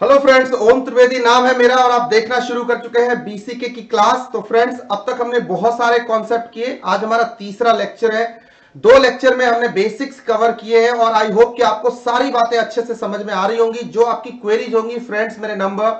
Hello friends, ओम त्रिवेदी नाम है मेरा और आप देखना शुरू कर चुके हैं बीसीके की क्लास। तो फ्रेंड्स, अब तक हमने बहुत सारे कॉन्सेप्ट किए। आज हमारा तीसरा लेक्चर है। दो लेक्चर में हमने बेसिक्स कवर किए हैं और आई होप कि आपको सारी बातें अच्छे से समझ में आ रही होंगी। जो आपकी क्वेरीज होंगी फ्रेंड्स, मेरे नंबर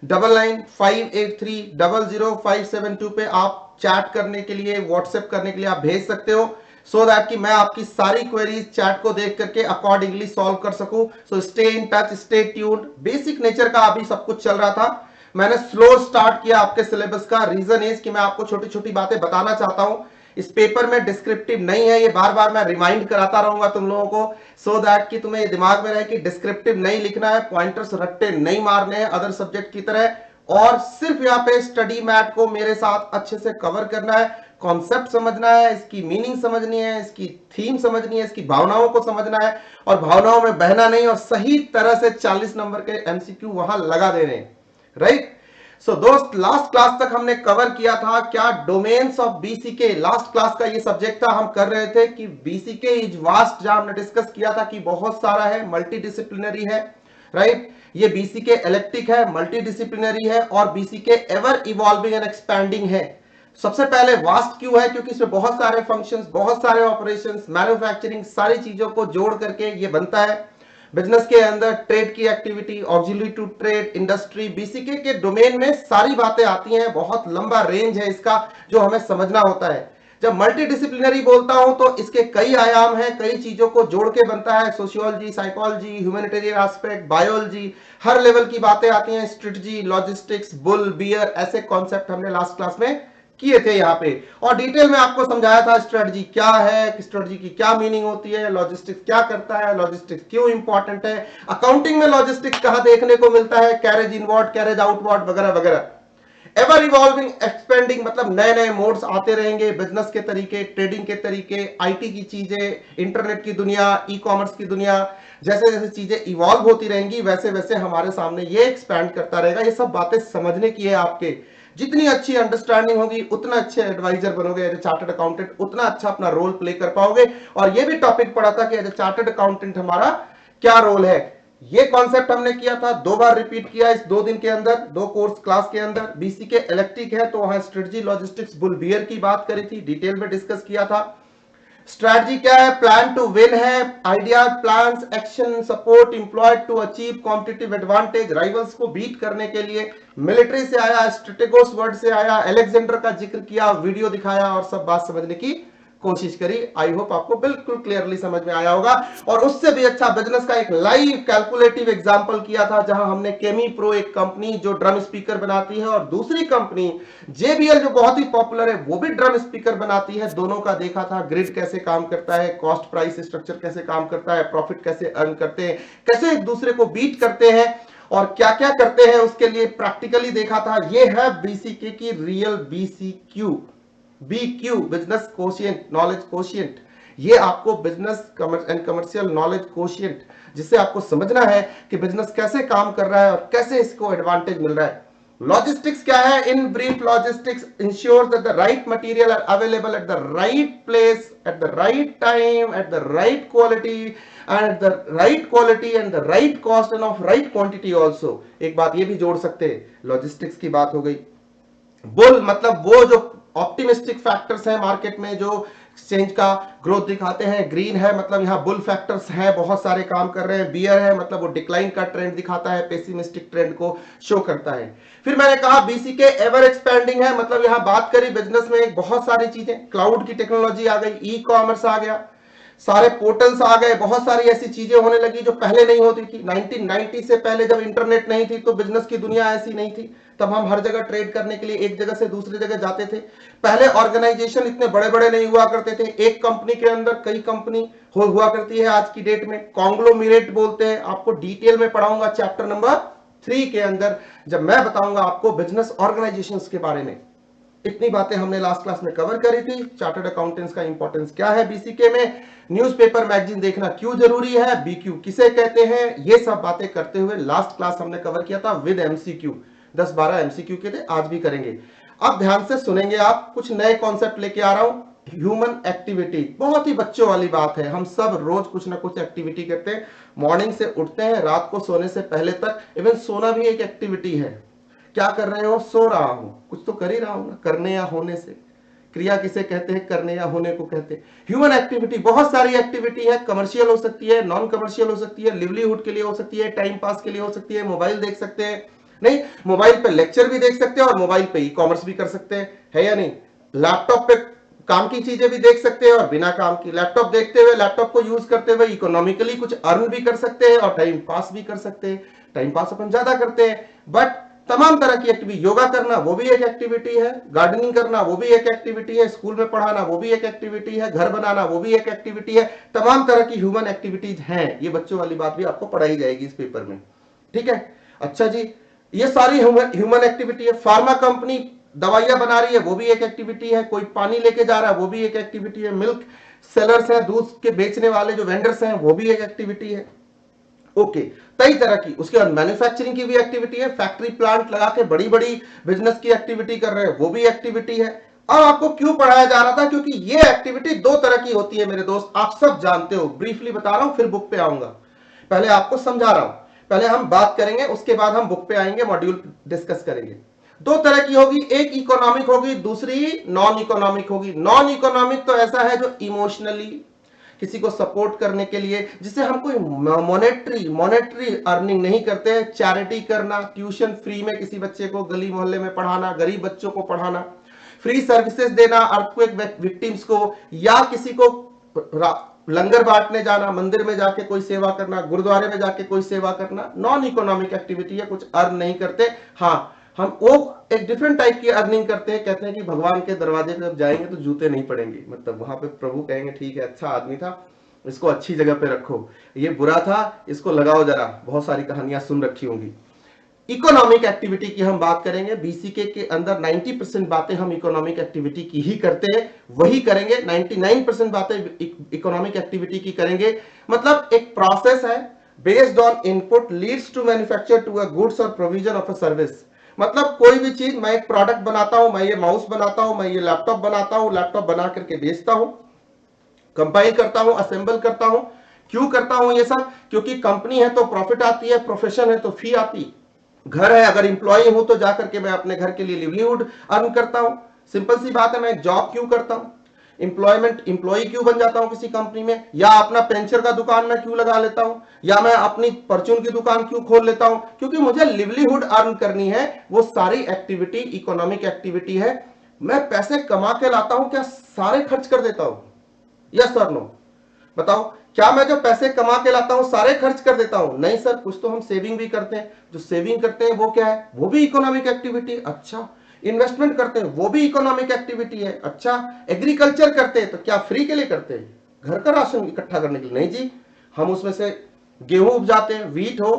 9958300572 पे आप चैट करने के लिए, व्हाट्सएप करने के लिए आप भेज सकते हो, सो दैट कि मैं आपकी सारी क्वेरीज चैट को देख करके अकॉर्डिंगली सॉल्व कर सकूं। So stay in touch, stay tuned. Basic nature का अभी सब कुछ चल रहा था। मैंने स्लो स्टार्ट किया आपके सिलेबस का। रीजन इज कि मैं आपको छोटी छोटी बातें बताना चाहता हूं। इस पेपर में डिस्क्रिप्टिव नहीं है, ये बार बार मैं रिमाइंड कराता रहूंगा तुम लोगों को, सो दैट कि तुम्हें ये दिमाग में रहे कि डिस्क्रिप्टिव नहीं लिखना है, पॉइंटर्स रट्टे नहीं मारने हैं अदर सब्जेक्ट की तरह, और सिर्फ यहाँ पे स्टडी मैट को मेरे साथ अच्छे से कवर करना है। कॉन्सेप्ट समझना है, इसकी मीनिंग समझनी है, इसकी थीम समझनी है, इसकी भावनाओं को समझना है और भावनाओं में बहना नहीं, और सही तरह से 40 नंबर के एमसीक्यू वहां लगा देने, राइट। सो दोस्त, लास्ट क्लास तक हमने कवर किया था क्या, domains of BCK. Last class का ये सब्जेक्ट था, हम कर रहे थे कि बीसीके इज वास्ट, जहां हमने डिस्कस किया था कि बहुत सारा है, मल्टी डिसिप्लिनरी है, राइट। ये बीसीके इलेक्ट्रिक है, मल्टी डिसिप्लिनरी है और BCK ever evolving and expanding है। सबसे पहले वास्ट क्यों है, क्योंकि इसमें बहुत सारे फंक्शंस, बहुत सारे ऑपरेशंस, मैन्युफैक्चरिंग, सारी चीजों को जोड़ करके ये बनता है। बिजनेस के अंदर ट्रेड की activity, auxiliary to trade, industry, बीसीके के डोमेन में सारी बातें आती हैं। बहुत लंबा रेंज है इसका जो हमें समझना होता है। जब मल्टी डिसिप्लिनरी बोलता हूं तो इसके कई आयाम हैं, कई चीजों को जोड़ के बनता है। Sociology, psychology, humanitarian aspect, biology, हर लेवल की बातें आती हैं। स्ट्रेटजी, लॉजिस्टिक्स, बुल बियर, ऐसे कॉन्सेप्ट हमने लास्ट क्लास में किए थे यहाँ पे, और डिटेल में आपको समझाया था स्ट्रेटजी क्या है, स्ट्रेटजी की क्या मीनिंग होती है, लॉजिस्टिक्स क्या करता है, लॉजिस्टिक्स क्यों इंपॉर्टेंट है, अकाउंटिंग में लॉजिस्टिक्स कहां देखने को मिलता है, कैरेज इनवर्ड, कैरेज आउटवर्ड वगैरह वगैरह। एवर इवॉल्विंग एक्सपेंडिंग मतलब नए नए मोड्स आते रहेंगे, बिजनेस के तरीके, ट्रेडिंग के तरीके, आईटी की चीजें, इंटरनेट की दुनिया, ई कॉमर्स की दुनिया, जैसे जैसे चीजें इवॉल्व होती रहेंगी वैसे वैसे हमारे सामने ये एक्सपैंड करता रहेगा। ये सब बातें समझने की है आपके। जितनी अच्छी अंडरस्टैंडिंग होगी उतना अच्छे एडवाइजर बनोगे एज ए चार्टर्ड अकाउंटेंट, उतना अच्छा अपना रोल प्ले कर पाओगे। और ये भी टॉपिक पढ़ा था कि एज ए चार्टर्ड अकाउंटेंट हमारा क्या रोल है। ये कॉन्सेप्ट हमने किया था, दो बार रिपीट किया इस 2 दिन के अंदर, 2 कोर्स क्लास के अंदर। बीसीके इलेक्ट्रिक है तो वहां स्ट्रेटजी, लॉजिस्टिक्स, बुल बियर की बात करी थी, डिटेल में डिस्कस किया था। स्ट्रैटेजी क्या है, प्लान टू विन है, idea, plans, action, support employed to achieve competitive advantage, rivals को बीट करने के लिए। मिलिट्री से आया, स्ट्रेटेगोस वर्ड से आया, अलेक्जेंडर का जिक्र किया, वीडियो दिखाया और सब बात समझने की कोशिश करी। आई होप आपको बिल्कुल क्लियरली समझ में आया होगा। और उससे भी अच्छा बिजनेस का एक लाइव कैलकुलेटिव एग्जांपल किया था, जहां हमने केमी प्रो, एक कंपनी जो ड्रम स्पीकर बनाती है, और दूसरी कंपनी जेबीएल जो बहुत ही पॉपुलर है, वो भी ड्रम स्पीकर बनाती है, दोनों का देखा था। ग्रिड कैसे काम करता है, कॉस्ट प्राइस स्ट्रक्चर कैसे काम करता है, प्रॉफिट कैसे अर्न करते हैं, कैसे एक दूसरे को बीट करते हैं और क्या क्या करते हैं, उसके लिए प्रैक्टिकली देखा था। ये है बीसीके की real BCQ, BQ, business quotient, knowledge quotient. ये आपको business and commercial knowledge quotient, जिससे आपको समझना है कि बिजनेस कैसे काम कर रहा है और कैसे इसको एडवांटेज मिल रहा है। लॉजिस्टिक्स क्या है, in brief logistics ensure that the right material are available at the right place at the right time at the right quality and the right quality and the right cost and of right quantity also. एक बात ये भी जोड़ सकते हैं, logistics की बात हो गई। बुल मतलब वो जो ऑप्टिमिस्टिक फैक्टर्स हैं मार्केट में, जो एक्सचेंज का ग्रोथ दिखाते हैं। ग्रीन है मतलब यहां बुल फैक्टर्स हैं, बहुत सारे काम कर रहे हैं। बियर है मतलब वो डिक्लाइन का ट्रेंड दिखाता है, पेसिमिस्टिक ट्रेंड को शो करता है। फिर मैंने कहा बीसीके एवर एक्सपेंडिंग है, मतलब यहां बात करी बिजनेस में एक बहुत सारी चीजें, क्लाउड की टेक्नोलॉजी आ गई, ई कॉमर्स आ गया, सारे पोर्टल्स आ गए, बहुत सारी ऐसी चीजें होने लगी जो पहले नहीं होती थी। 1990 से पहले जब इंटरनेट नहीं थी तो बिजनेस की दुनिया ऐसी नहीं थी। तब हम हर जगह ट्रेड करने के लिए एक जगह से दूसरी जगह जाते थे। पहले ऑर्गेनाइजेशन इतने बड़े बड़े नहीं हुआ करते थे, एक कंपनी के अंदर कई कंपनी हुआ करती है आज की डेट में, कॉन्ग्लोमेरेट बोलते हैं। आपको डिटेल में पढ़ाऊंगा चैप्टर नंबर 3 के अंदर, जब मैं बताऊंगा आपको बिजनेस ऑर्गेनाइजेशंस के बारे में। इतनी बातें हमने लास्ट क्लास में कवर करी थी। चार्टर्ड अकाउंटेंट्स का इंपॉर्टेंस क्या है बीसीके में, न्यूज़पेपर मैगजीन देखना क्यों जरूरी है, बीक्यू किसे कहते हैं, ये सब बातें करते हुए लास्ट क्लास हमने कवर किया था विद एमसीक्यू। 10-12 एमसीक्यू के थे, आज भी करेंगे। अब ध्यान से सुनेंगे आप, कुछ नए कॉन्सेप्ट लेके आ रहा हूं, ह्यूमन एक्टिविटी बहुत ही बच्चों वाली बात है। हम सब रोज कुछ ना कुछ एक्टिविटी करते हैं, मॉर्निंग से उठते हैं रात को सोने से पहले तक। इवन सोना भी एक एक्टिविटी है। क्या कर रहे हो? सो रहा हूं, कुछ तो कर ही रहा हूं ना। करने या होने से, क्रिया किसे कहते हैं? करने या होने को कहते हैं। ह्यूमन एक्टिविटी बहुत सारी एक्टिविटी है, कमर्शियल हो सकती है, नॉन कमर्शियल हो सकती है, लिवलीहुड के लिए हो सकती है, टाइम पास के लिए हो सकती है, मोबाइल देख सकते हैं, नहीं मोबाइल पे लेक्चर भी देख सकते हैं और मोबाइल पे ई कॉमर्स भी कर सकते हैं, है या नहीं? लैपटॉप पे काम की चीजें भी देख सकते हैं और बिना काम की, लैपटॉप देखते हुए, लैपटॉप को यूज करते हुए इकोनॉमिकली कुछ अर्न भी कर सकते हैं और टाइम पास भी कर सकते हैं। टाइम पास अपन ज्यादा करते हैं, बट तमाम तरह की एक्टिविटी, योगा करना वो भी एक एक्टिविटी है, गार्डनिंग करना वो भी एक एक्टिविटी है, स्कूल में पढ़ाना वो भी एक एक्टिविटी है, घर बनाना वो भी एक एक्टिविटी है। तमाम तरह की ह्यूमन एक्टिविटीज हैं। ये बच्चों वाली बात भी आपको पढ़ाई जाएगी इस पेपर में, ठीक है? अच्छा जी, ये सारी ह्यूमन एक्टिविटी है। फार्मा कंपनी दवाइयां बना रही है, वो भी एक एक्टिविटी है। कोई पानी लेके जा रहा है, वो भी एक एक्टिविटी है। मिल्क सेलर्स है, दूध के बेचने वाले जो वेंडर्स हैं, वो भी एक एक्टिविटी है। ओके, कई तरह की। उसके बाद मैन्युफैक्चरिंग की भी एक्टिविटी है, फैक्ट्री प्लांट लगा के बड़ी बड़ी बिजनेस की एक्टिविटी कर रहे हैं, वो भी एक्टिविटी है। अब आपको क्यों पढ़ाया जा रहा था? क्योंकि ये एक्टिविटी दो तरह की होती है मेरे दोस्त, आप सब जानते हो। ब्रीफली बता रहा हूं, फिर बुक पे आऊंगा। पहले आपको समझा रहा हूं, पहले हम बात करेंगे, उसके बाद हम बुक पे आएंगे, मॉड्यूल डिस्कस करेंगे। दो तरह की होगी, एक इकोनॉमिक होगी, दूसरी नॉन इकोनॉमिक होगी। नॉन इकोनॉमिक तो ऐसा है जो इमोशनली किसी को सपोर्ट करने के लिए, जिसे हम कोई मॉनेटरी अर्निंग नहीं करते हैं। चैरिटी करना, ट्यूशन फ्री में किसी बच्चे को गली मोहल्ले में पढ़ाना, गरीब बच्चों को पढ़ाना, फ्री सर्विसेज देना अर्थक्वेक विक्टिम्स को, या किसी को लंगर बांटने जाना, मंदिर में जाके कोई सेवा करना, गुरुद्वारे में जाके कोई सेवा करना, नॉन इकोनॉमिक एक्टिविटी है, कुछ अर्न नहीं करते। हाँ, हम वो एक डिफरेंट टाइप की अर्निंग करते हैं। कहते हैं कि भगवान के दरवाजे पे जब जाएंगे तो जूते नहीं पड़ेंगे, मतलब वहां पे प्रभु कहेंगे ठीक है, अच्छा आदमी था, इसको अच्छी जगह पे रखो, ये बुरा था, इसको लगाओ जरा। बहुत सारी कहानियां सुन रखी होंगी। इकोनॉमिक एक्टिविटी की हम बात करेंगे। बीसीके के अंदर 90% बातें हम इकोनॉमिक एक्टिविटी की ही करते हैं, वही करेंगे। 99% बातें इकोनॉमिक एक्टिविटी की करेंगे। मतलब एक प्रोसेस है, based on input leads to manufacture to a goods और प्रोविजन ऑफ अ सर्विस। मतलब कोई भी चीज, मैं एक प्रोडक्ट बनाता हूं, मैं ये माउस बनाता हूं, मैं ये लैपटॉप बनाता हूं, लैपटॉप बना करके बेचता हूं, कंपाइल करता हूं, असेंबल करता हूं। क्यों करता हूं ये सब? क्योंकि कंपनी है तो प्रॉफिट आती है, प्रोफेशन है तो फी आती, घर है, अगर इंप्लॉय हूं तो जाकर के मैं अपने घर के लिए लिवलीहुड अर्न करता हूं। सिंपल सी बात है, मैं एक जॉब क्यों करता हूं, इंप्लॉय क्यों बन जाता हूं किसी कंपनी में, या अपना पेंचर का दुकान मैं क्यों लगा लेता हूं, या मैं अपनी परचून की दुकान क्यों खोल लेता हूं? क्योंकि मुझे लिवलीहुड अर्न करनी है। वो सारी एक्टिविटी इकोनॉमिक एक्टिविटी है। मैं पैसे कमा के लाता हूं, क्या सारे खर्च कर देता हूं? यस और नो बताओ, क्या मैं जो पैसे कमा के लाता हूं सारे खर्च कर देता हूं? नहीं सर, कुछ तो हम सेविंग भी करते हैं। जो सेविंग करते हैं वो क्या है? वो भी इकोनॉमिक एक्टिविटी। अच्छा, इन्वेस्टमेंट करते हैं, वो भी इकोनॉमिक एक्टिविटी है। अच्छा, एग्रीकल्चर करते हैं तो क्या फ्री के लिए करते हैं? घर का राशन इकट्ठा करने के लिए? नहीं जी, हम उसमें से गेहूं उपजाते हैं, व्हीट हो,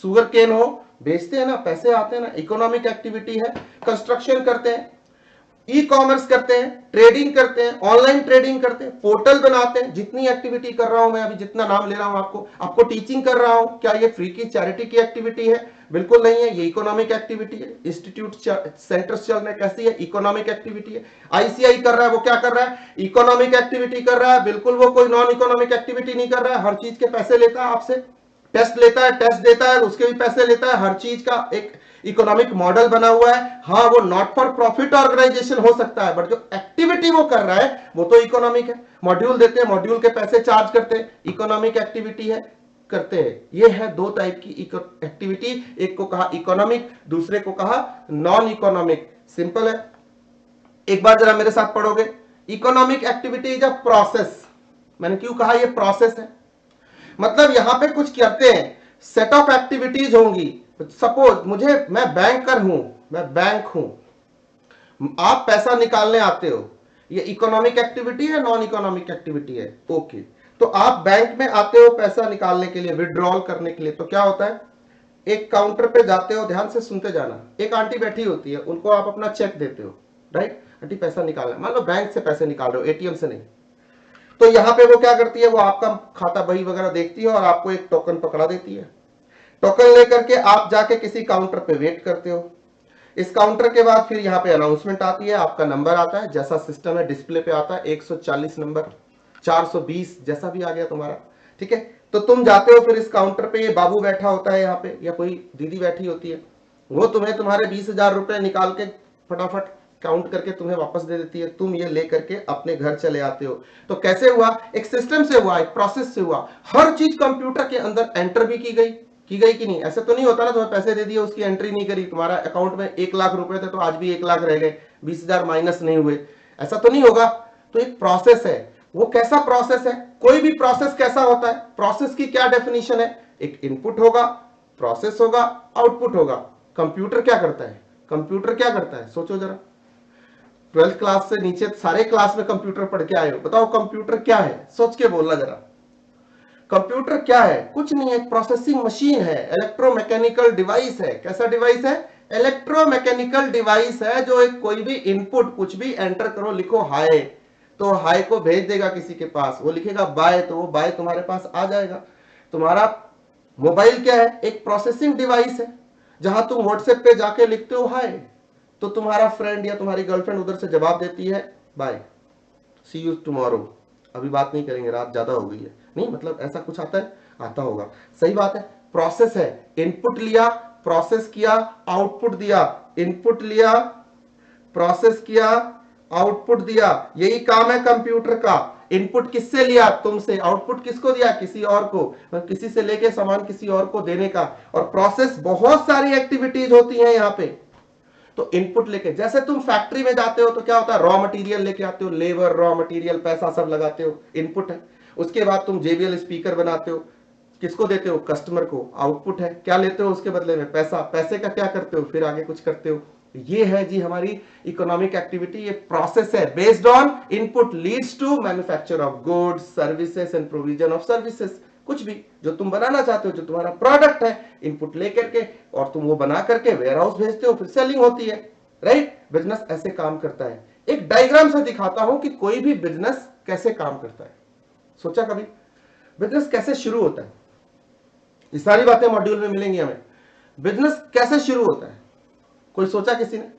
सुगर केन हो, बेचते हैं ना, पैसे आते हैं ना, इकोनॉमिक एक्टिविटी है। कंस्ट्रक्शन करते हैं, ई कॉमर्स करते हैं, ट्रेडिंग करते हैं, ऑनलाइन ट्रेडिंग करते हैं, पोर्टल बनाते हैं। जितनी एक्टिविटी कर रहा हूं मैं, अभी जितना नाम ले रहा हूं आपको टीचिंग कर रहा हूं, क्या ये फ्री की चैरिटी की एक्टिविटी है? बिल्कुल नहीं है, ये इकोनॉमिक एक्टिविटी है। इंस्टीट्यूट सेंटर्स चल रहे हैं, कैसी है? इकोनॉमिक एक्टिविटी है। आईसीआई कर रहा है, वो क्या कर रहा है? इकोनॉमिक एक्टिविटी कर रहा है। बिल्कुल वो कोई नॉन इकोनॉमिक एक्टिविटी नहीं कर रहा है। हर चीज के पैसे लेता है आपसे, टेस्ट लेता है, टेस्ट देता है, उसके भी पैसे लेता है। हर चीज का एक इकोनॉमिक मॉडल बना हुआ है। हाँ, वो नॉट फॉर प्रॉफिट ऑर्गेनाइजेशन हो सकता है, बट जो एक्टिविटी वो कर रहा है वो तो इकोनॉमिक है। मॉड्यूल देते हैं, मॉड्यूल के पैसे चार्ज करते हैं, इकोनॉमिक एक्टिविटी है, करते हैं। ये है दो टाइप की एक्टिविटी, एक को कहा इकोनॉमिक, दूसरे को कहा नॉन इकोनॉमिक। सिंपल है, एक बार जरा मेरे साथ पढ़ोगे। Economic activity is a process. मैंने क्यों कहा ये प्रोसेस है? मतलब यहां पे कुछ करते हैं, सेट ऑफ एक्टिविटीज होंगी। सपोज मैं बैंकर हूं, मैं बैंक हूं, आप पैसा निकालने आते हो, ये इकोनॉमिक एक्टिविटी है, नॉन इकोनॉमिक एक्टिविटी है? ओके, तो आप बैंक में आते हो पैसा निकालने के लिए, विड्रॉल करने के लिए, तो क्या होता है? एक काउंटर पे जाते हो, ध्यान से सुनते जाना, एक आंटी बैठी होती है, उनको आप अपना चेक देते हो, राइट? आंटी पैसा निकालना, मान लो बैंक से पैसे निकाल रहे हो, एटीएम से नहीं। तो यहां पे वो क्या करती है? वो आपका खाता बही वगैरह देखती है और आपको एक टोकन पकड़ा देती है। टोकन लेकर के आप जाके किसी काउंटर पे वेट करते हो। इस काउंटर के बाद फिर यहाँ पे अनाउंसमेंट आती है, आपका नंबर आता है, जैसा सिस्टम है डिस्प्ले पे आता है 140 नंबर, 420 जैसा भी आ गया तुम्हारा, ठीक है। तो तुम जाते हो फिर इस काउंटर पे, ये बाबू बैठा होता है यहाँ पे या कोई दीदी बैठी होती है, वो तुम्हें तुम्हारे 20,000 रुपए निकाल के फटाफट काउंट करके तुम्हें वापस दे देती है, तुम ये लेकर के अपने घर चले आते हो। तो कैसे हुआ, एक सिस्टम से हुआ, एक प्रोसेस से हुआ, हर चीज कंप्यूटर के अंदर एंटर भी की गई कि नहीं। ऐसे तो नहीं होता ना तुम्हें पैसे दे दिए उसकी एंट्री नहीं करी, तुम्हारा अकाउंट में 1 लाख रुपए थे तो आज भी 1 लाख रह गए, 20,000 माइनस नहीं हुए, ऐसा तो नहीं होगा। तो एक प्रोसेस है, वो कैसा प्रोसेस है, कोई भी प्रोसेस कैसा होता है, प्रोसेस की क्या डेफिनेशन है, एक इनपुट होगा, प्रोसेस होगा, आउटपुट होगा। कंप्यूटर क्या करता है, कंप्यूटर क्या करता है, सोचो जरा, 12th क्लास से नीचे सारे क्लास में कंप्यूटर पढ़ के आए हो, बताओ कंप्यूटर क्या है, सोच के बोलना जरा। कंप्यूटर क्या है, कुछ नहीं है, एक प्रोसेसिंग मशीन है, इलेक्ट्रोमैकेनिकल डिवाइस है। कैसा डिवाइस है, इलेक्ट्रोमैकेनिकल डिवाइस है, जो एक कोई भी इनपुट कुछ भी एंटर करो, लिखो हाय, तो हाय को भेज देगा किसी के पास, वो लिखेगा बाय, तो वो बाय तुम्हारे पास आ जाएगा। तुम्हारा मोबाइल क्या है, एक प्रोसेसिंग डिवाइस है, जहां तुम व्हाट्सएप पे जाके लिखते हो हाय, तो तुम्हारा फ्रेंड या तुम्हारी गर्लफ्रेंड उधर से जवाब देती है बाय, सी यू टुमारो, अभी बात नहीं करेंगे, रात ज्यादा हो गई है, नहीं मतलब ऐसा कुछ आता है, आता होगा, सही बात है। प्रोसेस है, इनपुट लिया, प्रोसेस किया, आउटपुट दिया, इनपुट लिया, प्रोसेस किया, आउटपुट दिया, यही काम है कंप्यूटर का। इनपुट किससे लिया, तुमसे, आउटपुट किसको दिया, किसी और को, किसी से लेके सामान किसी और को देने का। और प्रोसेस बहुत सारी एक्टिविटीज होती हैं यहाँ पे। तो इनपुट लेके, जैसे तुम फैक्ट्री में जाते हो तो क्या होता है, रॉ मटेरियल लेके आते हो, लेबर, रॉ मटेरियल, पैसा सब लगाते हो, इनपुट है। उसके बाद तुम JBL स्पीकर बनाते हो, किसको देते हो, कस्टमर को, आउटपुट है। क्या लेते हो उसके बदले में, पैसा, पैसे का क्या करते हो, फिर आगे कुछ करते हो। ये है जी हमारी इकोनॉमिक एक्टिविटी, ये प्रोसेस है, based on input leads to manufacture of goods, services and provision of services. कुछ भी जो तुम बनाना चाहते हो, जो तुम्हारा प्रोडक्ट है, इनपुट लेकर के और तुम वो बना करके वेयर हाउस भेजते हो, फिर सेलिंग होती है, राइट। बिजनेस ऐसे काम करता है। एक डायग्राम से दिखाता हूं कि कोई भी बिजनेस कैसे काम करता है। सोचा कभी बिजनेस कैसे शुरू होता है, ये सारी बातें मॉड्यूल में मिलेंगी हमें। बिजनेस कैसे शुरू होता है, कोई सोचा किसी ने,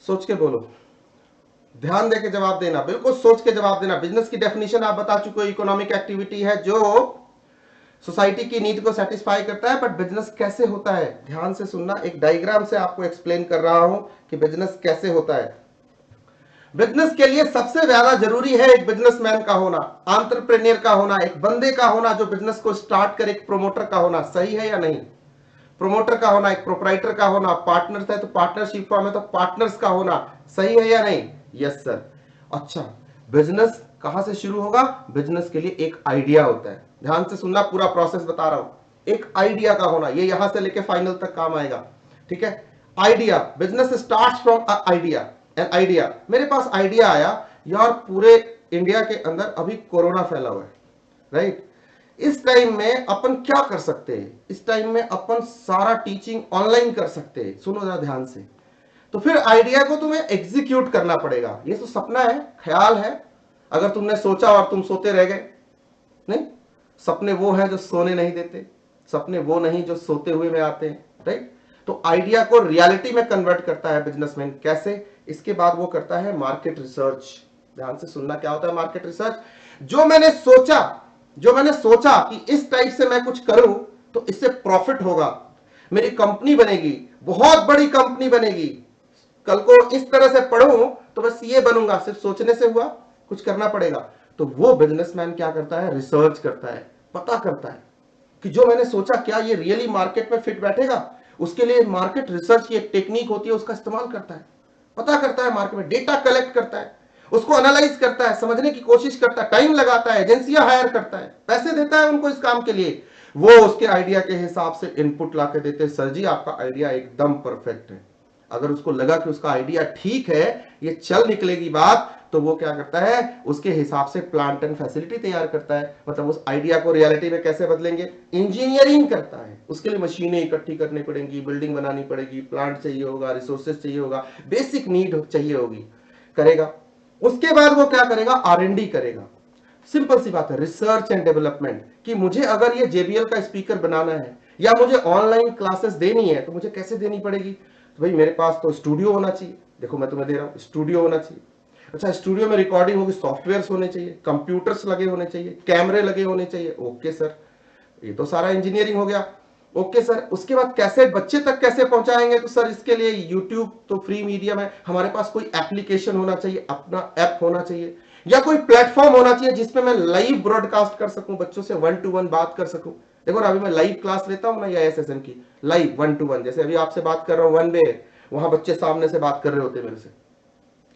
सोच के बोलो, ध्यान देके जवाब देना, बिल्कुल सोच के जवाब देना। बिजनेस की डेफिनेशन आप बता चुके हो, इकोनॉमिक एक्टिविटी है जो सोसाइटी की नीड को सेटिस्फाई करता है। बट बिजनेस कैसे होता है, ध्यान से सुनना, एक डायग्राम से आपको एक्सप्लेन कर रहा हूं कि बिजनेस कैसे होता है। बिजनेस के लिए सबसे ज्यादा जरूरी है एक बिजनेसमैन का होना, एंटरप्रेन्योर का होना, एक बंदे का होना जो बिजनेस को स्टार्ट करे, एक प्रोमोटर का होना। सही है या नहीं, प्रोमोटर का होना, एक प्रोपराइटर का होना, पार्टनर्स है तो पार्टनरशिप में तो पार्टनर्स का होना। सही है या नहीं, यस सर। अच्छा, बिजनेस कहां से शुरू होगा, बिजनेस के लिए एक आइडिया होता है, ध्यान से सुनना, पूरा प्रोसेस बता रहा हूं। एक आइडिया का होना, ये यहां से लेके फाइनल तक काम आएगा, ठीक है। Idea, business starts from idea. An idea, मेरे पास आइडिया आया यार, पूरे इंडिया के अंदर अभी कोरोना फैला हुआ है, राइट। इस टाइम में अपन क्या कर सकते हैं, इस टाइम में अपन सारा टीचिंग ऑनलाइन कर सकते हैं। सुनो जरा ध्यान से। तो फिर आइडिया को तुम्हें एग्जीक्यूट करना पड़ेगा। ये तो सपना है, ख्याल है, अगर तुमने सोचा और तुम सोते रह गए, नहीं, सपने वो हैं जो सोने नहीं देते, सपने वो नहीं जो सोते हुए में आते हैं, राइट। तो आइडिया को रियलिटी में कन्वर्ट करता है बिजनेसमैन, कैसे, इसके बाद वो करता है मार्केट रिसर्च। ध्यान से सुनना, क्या होता है मार्केट रिसर्च, जो मैंने सोचा कि इस टाइप से मैं कुछ करूं तो इससे प्रॉफिट होगा, मेरी कंपनी बनेगी, बहुत बड़ी कंपनी बनेगी, कल को इस तरह से पढ़ूं तो मैं सीए बनूंगा, सिर्फ सोचने से हुआ, कुछ करना पड़ेगा। तो वो बिजनेसमैन क्या करता है, रिसर्च करता है, पता करता है कि जो मैंने सोचा क्या ये रियली मार्केट में फिट बैठेगा। उसके लिए मार्केट रिसर्च की एक टेक्निक होती है, उसका इस्तेमाल करता है, पता करता है, मार्केट में डेटा कलेक्ट करता है, उसको एनालाइज करता है, समझने की कोशिश करता है, टाइम लगाता है, एजेंसियां हायर करता है, पैसे देता है उनको इस काम के लिए। वो उसके आइडिया के हिसाब से इनपुट ला के देते हैं, सर जी आपका आइडिया एकदम परफेक्ट है। अगर उसको लगा कि उसका आइडिया ठीक है, ये चल निकलेगी बात, तो वो क्या करता है, उसके हिसाब से प्लांट एंड फैसिलिटी तैयार करता है। मतलब उस आइडिया को रियलिटी में कैसे बदलेंगे, इंजीनियरिंग करता है, उसके लिए मशीनें इकट्ठी करनी पड़ेंगी, बिल्डिंग बनानी पड़ेगी, प्लांट चाहिए होगा, रिसोर्सेज चाहिए होगा, बेसिक नीड चाहिए होगी, करेगा। उसके बाद वो क्या करेगा, R&D करेगा। सिंपल सी बात है, रिसर्च एंड डेवलपमेंट। कि मुझे अगर ये JBL का स्पीकर बनाना है या मुझे ऑनलाइन क्लासेस देनी है तो मुझे कैसे देनी पड़ेगी? तो भाई मेरे पास तो स्टूडियो होना चाहिए। देखो मैं तुम्हें दे रहा हूं, स्टूडियो होना चाहिए। अच्छा, स्टूडियो में रिकॉर्डिंग होगी, सॉफ्टवेयर्स होने चाहिए, कंप्यूटर्स लगे होने चाहिए, कैमरे लगे होने चाहिए। ओके सर, ये तो सारा इंजीनियरिंग हो गया। ओके सर, उसके बाद कैसे बच्चे तक कैसे पहुंचाएंगे? तो सर इसके लिए यूट्यूब तो फ्री मीडियम है, हमारे पास कोई एप्लीकेशन होना चाहिए, अपना ऐप होना चाहिए, या कोई प्लेटफॉर्म होना चाहिए जिसपे मैं लाइव ब्रॉडकास्ट कर सकूं, बच्चों से 1-to-1 बात कर सकूं। देखो ना, अभी मैं लाइव क्लास लेता हूं ना या SSM की, लाइव 1-to-1, जैसे अभी आपसे बात कर रहा हूं 1 वे, वहां बच्चे सामने से बात कर रहे होते मेरे से,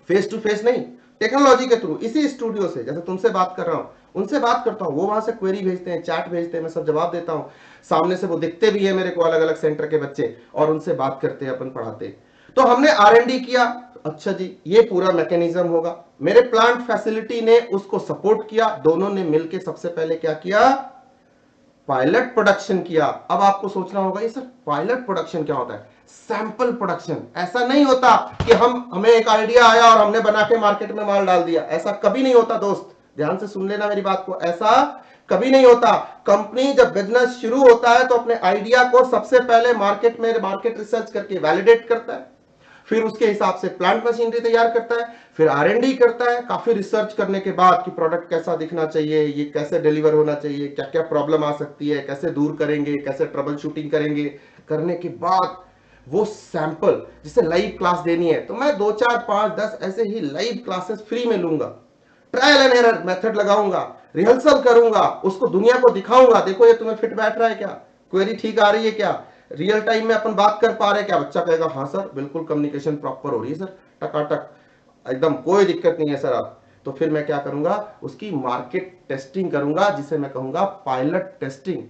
फेस टू फेस नहीं, टेक्नोलॉजी के थ्रू, इसी स्टूडियो से जैसे तुमसे बात कर रहा हूं, उनसे बात करता हूं, वो वहां से क्वेरी भेजते हैं, चैट भेजते हैं, मैं सब जवाब देता हूं, सामने से वो दिखते भी है मेरे को, अलग अलग सेंटर के बच्चे, और उनसे बात करते हैं, अपन पढ़ाते। तो हमने R&D किया। अच्छा जी, ये पूरा मैकेनिज्म होगा, मेरे प्लांट फैसिलिटी ने उसको सपोर्ट किया, दोनों ने मिलकर सबसे पहले क्या किया? पायलट प्रोडक्शन किया। अब आपको सोचना होगा, ये सर पायलट प्रोडक्शन क्या होता है? Sample production. ऐसा नहीं होता कि हमें एक आइडिया आया और हमने बना के मार्केट में माल डाल दिया, ऐसा कभी नहीं होता दोस्त, ध्यान से सुन लेना मेरी बात को, ऐसा कभी नहीं होता। कंपनी जब बिजनेस शुरू होता है तो अपने आइडिया को सबसे पहले मार्केट में मार्केट रिसर्च करके वैलिडेट करता है, फिर उसके हिसाब से प्लांट मशीनरी तैयार करता है, फिर R&D करता है, काफी रिसर्च करने के बाद कि प्रोडक्ट कैसा दिखना चाहिए, ये कैसे डिलीवर होना चाहिए, क्या क्या प्रॉब्लम आ सकती है, कैसे दूर करेंगे, कैसे ट्रबल शूटिंग करेंगे, करने के बाद वो सैंपल जिसे लाइव क्लास देनी है, तो मैं 2 4 5 10 ऐसे ही लाइव क्लासेस फ्री में लूंगा, ट्रायल एंड एरर मेथड लगाऊंगा, रिहर्सल करूंगा, उसको दुनिया को दिखाऊंगा, देखो ये तुम्हें फिट बैठ रहा है क्या, क्वेरी ठीक आ रही है क्या, रियल टाइम में अपन बात कर पा रहे हैं क्या? बच्चा कहेगा हाँ सर, बिल्कुल कम्युनिकेशन प्रॉपर हो रही है सर, टकाटक, एकदम कोई दिक्कत नहीं है सर। आप तो फिर मैं क्या करूंगा? उसकी मार्केट टेस्टिंग करूंगा, जिसे मैं कहूंगा पायलट टेस्टिंग।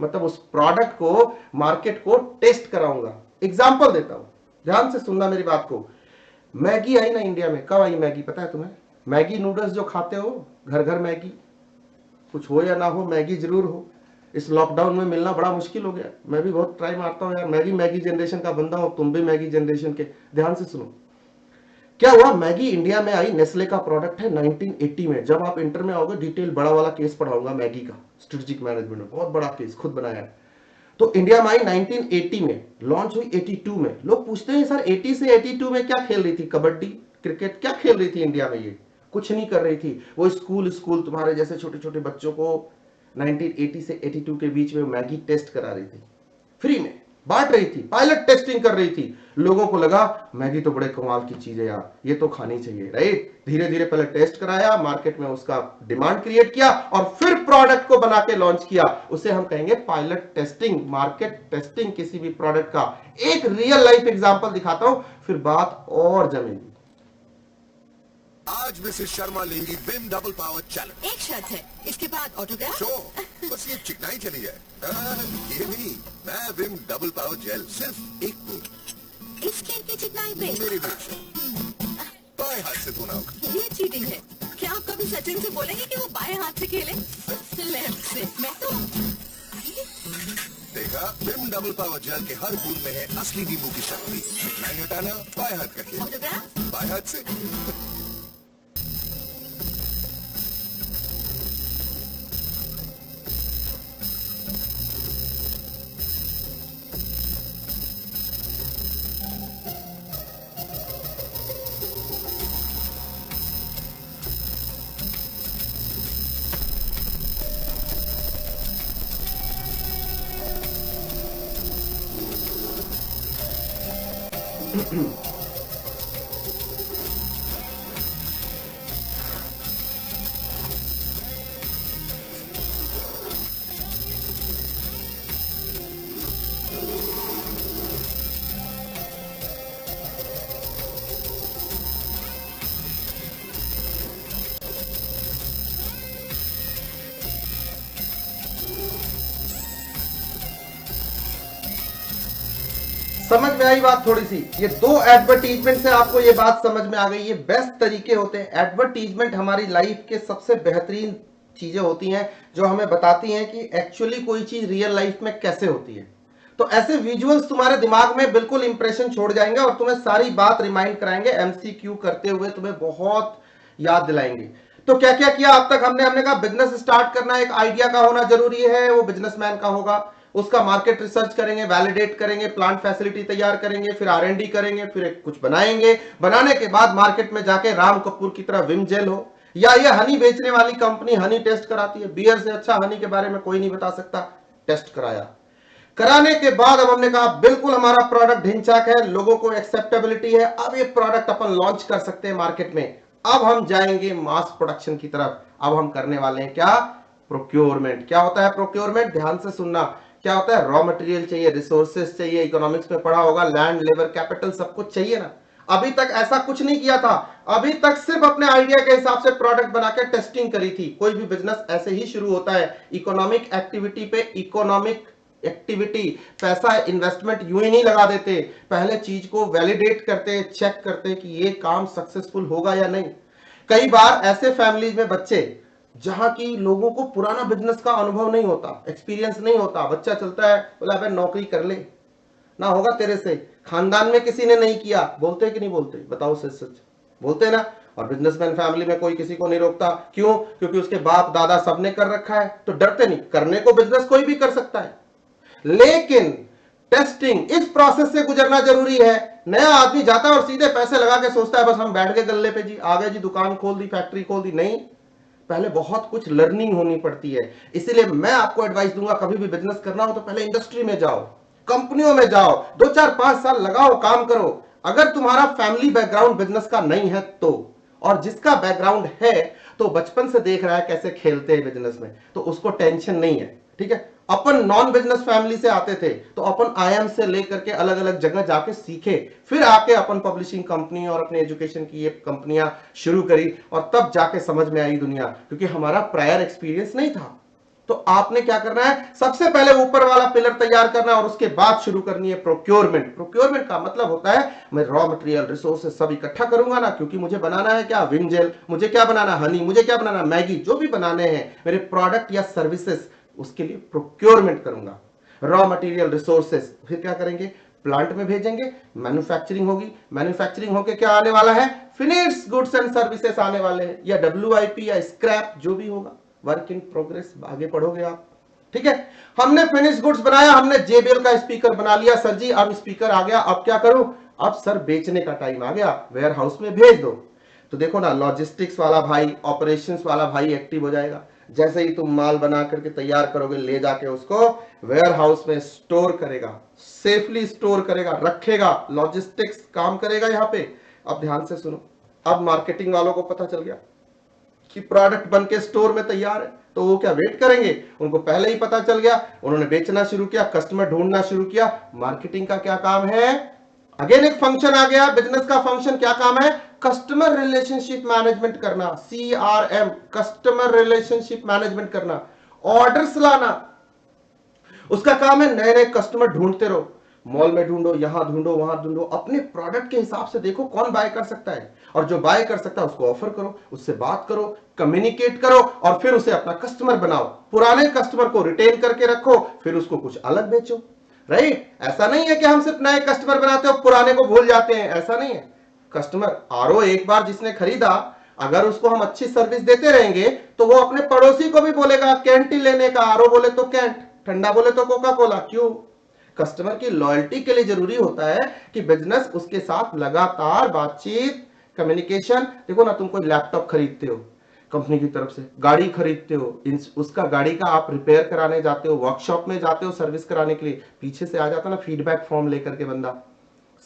मतलब उस प्रोडक्ट को, मार्केट को टेस्ट कराऊंगा। एग्जांपल देता हूं, ध्यान से सुनना मेरी बात को। मैगी आई ना इंडिया में, कब आई मैगी पता है तुम्हें? मैगी नूडल्स जो खाते हो, घर घर मैगी, कुछ हो या ना हो मैगी जरूर हो। इस लॉकडाउन में मिलना बड़ा मुश्किल हो गया, मैं भी बहुत ट्राई मारता हूं यार, मैं भी मैगी जनरेशन का बंदा हूं, तुम भी मैगी जनरेशन के। ध्यान से सुनो, क्या हुआ? मैगी इंडिया में आई, नेस्ले का प्रोडक्ट है, 1980 में। जब आप इंटर में आओगे डिटेल बड़ा वाला केस पढ़ाऊंगा मैगी का, स्ट्रेटेजिक मैनेजमेंट में, बहुत बड़ा केस, खुद बनाया है। तो इंडिया में आई 1980 में, लॉन्च हुई 82 में। लोग पूछते हैं सर 80 से 82 में क्या खेल रही थी? कबड्डी, क्रिकेट, क्या खेल रही थी इंडिया में? ये कुछ नहीं कर रही थी। वो स्कूल तुम्हारे जैसे छोटे छोटे बच्चों को 1980 से 82 के बीच में मैगी टेस्ट करा रही थी, फ्री में बांट रही थी, पायलट टेस्टिंग कर रही थी। लोगों को लगा मैगी तो बड़े कमाल की चीज है यार, ये तो खानी चाहिए, राइट? धीरे धीरे पहले टेस्ट कराया, मार्केट में उसका डिमांड क्रिएट किया, और फिर प्रोडक्ट को बना के लॉन्च किया। उसे हम कहेंगे पायलट टेस्टिंग, मार्केट टेस्टिंग किसी भी प्रोडक्ट का। एक रियल लाइफ एग्जांपल दिखाता हूं, फिर बात और जमेगी। आज मिसेस शर्मा लेंगी विम डबल पावर चैलेंज। एक शर्त है, इसके बाद ऑटोग्राफ। शो बस ये चिकनाई चली जाए। ये नहीं, मैं विम डबल पावर जेल सिर्फ एक बूंद इस खेल की चिकनाई पे मेरे बीच बाएं हाथ से धोना होगा। ये चीटिंग है। क्या आप कभी सचिन से बोलेंगे कि वो बाएं हाथ से खेले, लेफ्ट से? मैं तो देखा, विम डबल पावर जेल के हर बूंद में है असली नींबू की शक्ति। चिकनाई हटाना बाएं हाथ का खेल, ऑटोग्राफ। बाएं हाथ से। समझ में आई बात थोड़ी सी? ये 2 एडवर्टीजमेंट से आपको ये बात समझ में आ गई। ये बेस्ट तरीके होते हैं। एडवर्टीजमेंट हमारी लाइफ के सबसे बेहतरीन चीजें होती हैं जो हमें बताती हैं कि एक्चुअली कोई चीज रियल लाइफ में कैसे होती है। तो ऐसे विजुअल्स तुम्हारे दिमाग में बिल्कुल इंप्रेशन छोड़ जाएंगे और तुम्हें सारी बात रिमाइंड कराएंगे, MCQ करते हुए तुम्हें बहुत याद दिलाएंगे। तो क्या क्या किया अब तक हमने कहा बिजनेस स्टार्ट करना एक आइडिया का होना जरूरी है, वो बिजनेसमैन का होगा। उसका मार्केट रिसर्च करेंगे, वैलिडेट करेंगे, प्लांट फैसिलिटी तैयार करेंगे, फिर R&D करेंगे, फिर एक कुछ बनाएंगे। बनाने के बाद मार्केट में जाके राम कपूर की तरह विम जेल हो, या ये हनी बेचने वाली कंपनी हनी टेस्ट कराती है, बियर से अच्छा हनी के बारे में कोई नहीं बता सकता, टेस्ट कराया। कराने के बाद अब हमने कहा बिल्कुल हमारा प्रोडक्ट ढिंचाक है, लोगों को एक्सेप्टेबिलिटी है, अब ये प्रोडक्ट अपन लॉन्च कर सकते हैं मार्केट में। अब हम जाएंगे मास प्रोडक्शन की तरफ। अब हम करने वाले हैं क्या? प्रोक्योरमेंट। क्या होता है प्रोक्योरमेंट? ध्यान से सुनना। क्या होता है? रॉ मटेरियल चाहिए, रिसोर्सेस चाहिए, इकोनॉमिक्स में पढ़ा होगा, लैंड, लेबर, कैपिटल सब कुछ चाहिए ना। अभी तक ऐसा कुछ नहीं किया था, अभी तक सिर्फ अपने आइडिया के हिसाब से प्रोडक्ट बनाकर टेस्टिंग करी थी। कोई भी बिजनेस ऐसे ही शुरू होता है, इकोनॉमिक एक्टिविटी पे इकोनॉमिक एक्टिविटी, पैसा इन्वेस्टमेंट यूं ही नहीं लगा देते, पहले चीज को वैलिडेट करते, चेक करते कि ये काम सक्सेसफुल होगा या नहीं। कई बार ऐसे फैमिलीज में बच्चे जहां की लोगों को पुराना बिजनेस का अनुभव नहीं होता, एक्सपीरियंस नहीं होता, बच्चा चलता है बोला अबे नौकरी कर ले ना, होगा तेरे से, खानदान में किसी ने नहीं किया, बोलते कि नहीं बोलते? बताओ सच सच, बोलते ना। और बिजनेसमैन फैमिली में कोई किसी को नहीं रोकता, क्यों? क्योंकि उसके बाप दादा सबने कर रखा है, तो डरते नहीं, करने को बिजनेस कोई भी कर सकता है। लेकिन टेस्टिंग, इस प्रोसेस से गुजरना जरूरी है। नया आदमी जाता है और सीधे पैसे लगा के सोचता है बस हम बैठ गए गल्ले पे जी, आ गए जी, दुकान खोल दी, फैक्ट्री खोल दी। नहीं, पहले बहुत कुछ लर्निंग होनी पड़ती है। इसीलिए मैं आपको एडवाइस दूंगा, कभी भी बिजनेस करना हो तो पहले इंडस्ट्री में जाओ, कंपनियों में जाओ, 2 4 5 साल लगाओ, काम करो। अगर तुम्हारा फैमिली बैकग्राउंड बिजनेस का नहीं है तो, और जिसका बैकग्राउंड है तो बचपन से देख रहा है कैसे खेलते हैं बिजनेस में, तो उसको टेंशन नहीं है। ठीक है, अपन नॉन बिजनेस फैमिली से आते थे, तो अपन IIM से लेकर के अलग अलग जगह जाके सीखे, फिर आके अपन पब्लिशिंग कंपनी और अपने एजुकेशन की ये कंपनियां शुरू करी, और तब जाके समझ में आई दुनिया, क्योंकि हमारा प्रायर एक्सपीरियंस नहीं था। तो आपने क्या करना है? सबसे पहले ऊपर वाला पिलर तैयार करना है, और उसके बाद शुरू करनी है प्रोक्योरमेंट। प्रोक्योरमेंट का मतलब होता है मैं रॉ मटेरियल, रिसोर्सेस सब इकट्ठा करूंगा ना, क्योंकि मुझे बनाना है क्या? विम जेल, मुझे क्या बनाना? हनी, मुझे क्या बनाना? मैगी, जो भी बनाने हैं मेरे प्रोडक्ट या सर्विसेज, उसके लिए प्रोक्योरमेंट करूंगा। रॉ मटेरियल, रिसोर्सेस, फिर क्या करेंगे? प्लांट में भेजेंगे, मैन्युफैक्चरिंग होगी, मैन्युफैक्चरिंग होके क्या आने वाला है? फिनिश्ड गुड्स एंड सर्विसेज आने वाले हैं, या WIP या स्क्रैप, जो भी होगा, वर्क इन प्रोग्रेस, आगे पढ़ोगे आप। ठीक है, हमने फिनिश गुड्स बनाया, हमने JBL का स्पीकर बना लिया, सर जी अब स्पीकर आ गया, अब क्या करूं? अब सर बेचने का टाइम आ गया, वेयर हाउस में भेज दो। तो देखो ना, लॉजिस्टिक्स वाला भाई, ऑपरेशंस वाला भाई एक्टिव हो जाएगा। जैसे ही तुम माल बना करके तैयार करोगे, ले जाके उसको वेयर हाउस में स्टोर करेगा, सेफली स्टोर करेगा, रखेगा, लॉजिस्टिक्स काम करेगा यहां पे। अब ध्यान से सुनो, अब मार्केटिंग वालों को पता चल गया कि प्रोडक्ट बन के स्टोर में तैयार है, तो वो क्या वेट करेंगे? उनको पहले ही पता चल गया, उन्होंने बेचना शुरू किया, कस्टमर ढूंढना शुरू किया। मार्केटिंग का क्या काम है? अगेन एक फंक्शन आ गया, बिजनेस का फंक्शन। क्या काम है? कस्टमर रिलेशनशिप मैनेजमेंट करना, CRM, कस्टमर रिलेशनशिप मैनेजमेंट करना, ऑर्डर्स लाना, उसका काम है। नए नए कस्टमर ढूंढते रहो, मॉल में ढूंढो, यहां ढूंढो, वहां ढूंढो, अपने प्रोडक्ट के हिसाब से देखो कौन बाय कर सकता है, और जो बाय कर सकता है उसको ऑफर करो, उससे बात करो, कम्युनिकेट करो, और फिर उसे अपना कस्टमर बनाओ। पुराने कस्टमर को रिटेन करके रखो, फिर उसको कुछ अलग बेचो। राइट? ऐसा नहीं है कि हम सिर्फ नए कस्टमर बनाते हो, पुराने को भूल जाते हैं, ऐसा नहीं है। कस्टमर RO एक बार जिसने खरीदा, अगर उसको हम अच्छी सर्विस देते रहेंगे तो वो अपने पड़ोसी को भी बोलेगा कैंट ही लेने का, RO बोले तो कैंट, ठंडा बोले तो कोका कोला। क्यों? कस्टमर की लॉयल्टी के लिए जरूरी होता है कि बिजनेस उसके साथ लगातार बातचीत, कम्युनिकेशन। देखो ना, तुम कोई लैपटॉप खरीदते हो कंपनी की तरफ से, गाड़ी खरीदते हो, उसका गाड़ी का आप रिपेयर कराने जाते हो, वर्कशॉप में जाते हो सर्विस कराने के लिए, पीछे से आ जाता ना फीडबैक फॉर्म लेकर के बंदा,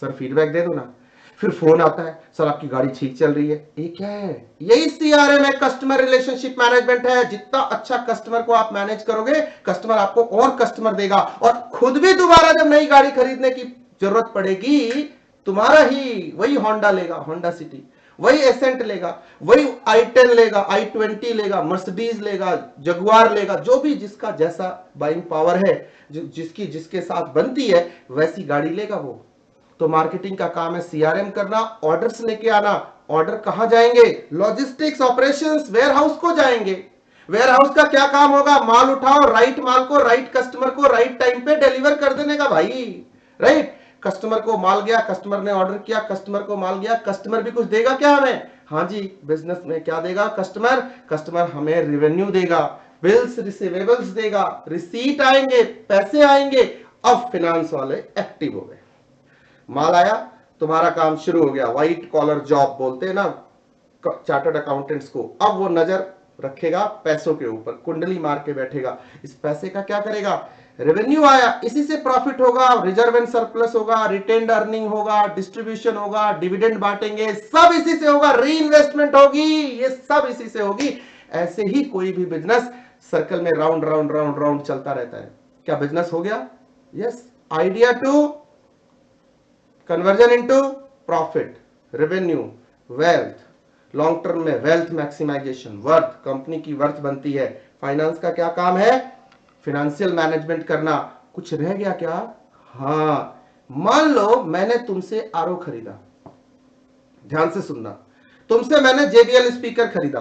सर फीडबैक दे दो ना। फिर फोन आता है, सर आपकी गाड़ी ठीक चल रही है। ये क्या है? यही CRM है, कस्टमर रिलेशनशिप मैनेजमेंट है। जितना अच्छा कस्टमर को आप मैनेज करोगे, कस्टमर आपको और कस्टमर देगा, और खुद भी दोबारा जब नई गाड़ी खरीदने की जरूरत पड़ेगी, तुम्हारा ही वही होंडा लेगा, होंडा सिटी, वही एसेंट लेगा, वही i10 लेगा, i20 लेगा, मर्सिडीज लेगा, जगुआर लेगा, जो भी जिसका जैसा बाइंग पावर है, जिसकी जिसके साथ बनती है वैसी गाड़ी लेगा वो। तो मार्केटिंग का काम है CRM करना, ऑर्डर्स लेके आना। ऑर्डर कहां जाएंगे? लॉजिस्टिक्स, ऑपरेशंस, वेयर हाउस को जाएंगे। वेयर हाउस का क्या काम होगा? माल उठाओ, राइट माल को राइट कस्टमर को राइट टाइम पे डिलीवर कर देने का भाई। राइट? कस्टमर को माल गया, कस्टमर ने ऑर्डर किया, कस्टमर को माल गया, कस्टमर भी कुछ देगा क्या हमें? हाँ जी, बिजनेस में क्या देगा कस्टमर? कस्टमर हमें रेवेन्यू देगा, बिल्स रिसीवेबल्स देगा, रिसीट आएंगे, पैसे आएंगे। अब फिनेंस वाले एक्टिव हो गए, माल आया, तुम्हारा काम शुरू हो गया। व्हाइट कॉलर जॉब बोलते हैं ना चार्टर्ड अकाउंटेंट्स को। अब वो नजर रखेगा पैसों के ऊपर, कुंडली मार के बैठेगा। इस पैसे का क्या करेगा? रेवेन्यू आया, इसी से प्रॉफिट होगा, रिजर्व एंड सरप्लस होगा, रिटेन्ड अर्निंग होगा, डिस्ट्रीब्यूशन होगा, डिविडेंड बांटेंगे, सब इसी से होगा, री इन्वेस्टमेंट होगी, ये सब इसी से होगी। ऐसे ही कोई भी बिजनेस सर्कल में राउंड राउंड राउंड राउंड चलता रहता है। क्या बिजनेस हो गया? Yes. Idea to conversion into profit, revenue, wealth, long term में वेल्थ मैक्सिमाइजेशन, वर्थ, कंपनी की वर्थ बनती है। फाइनेंस का क्या काम है? फाइनेंशियल मैनेजमेंट करना। कुछ रह गया क्या? हाँ, मान लो मैंने तुमसे आरओ खरीदा, ध्यान से सुनना, तुमसे मैंने JBL स्पीकर खरीदा,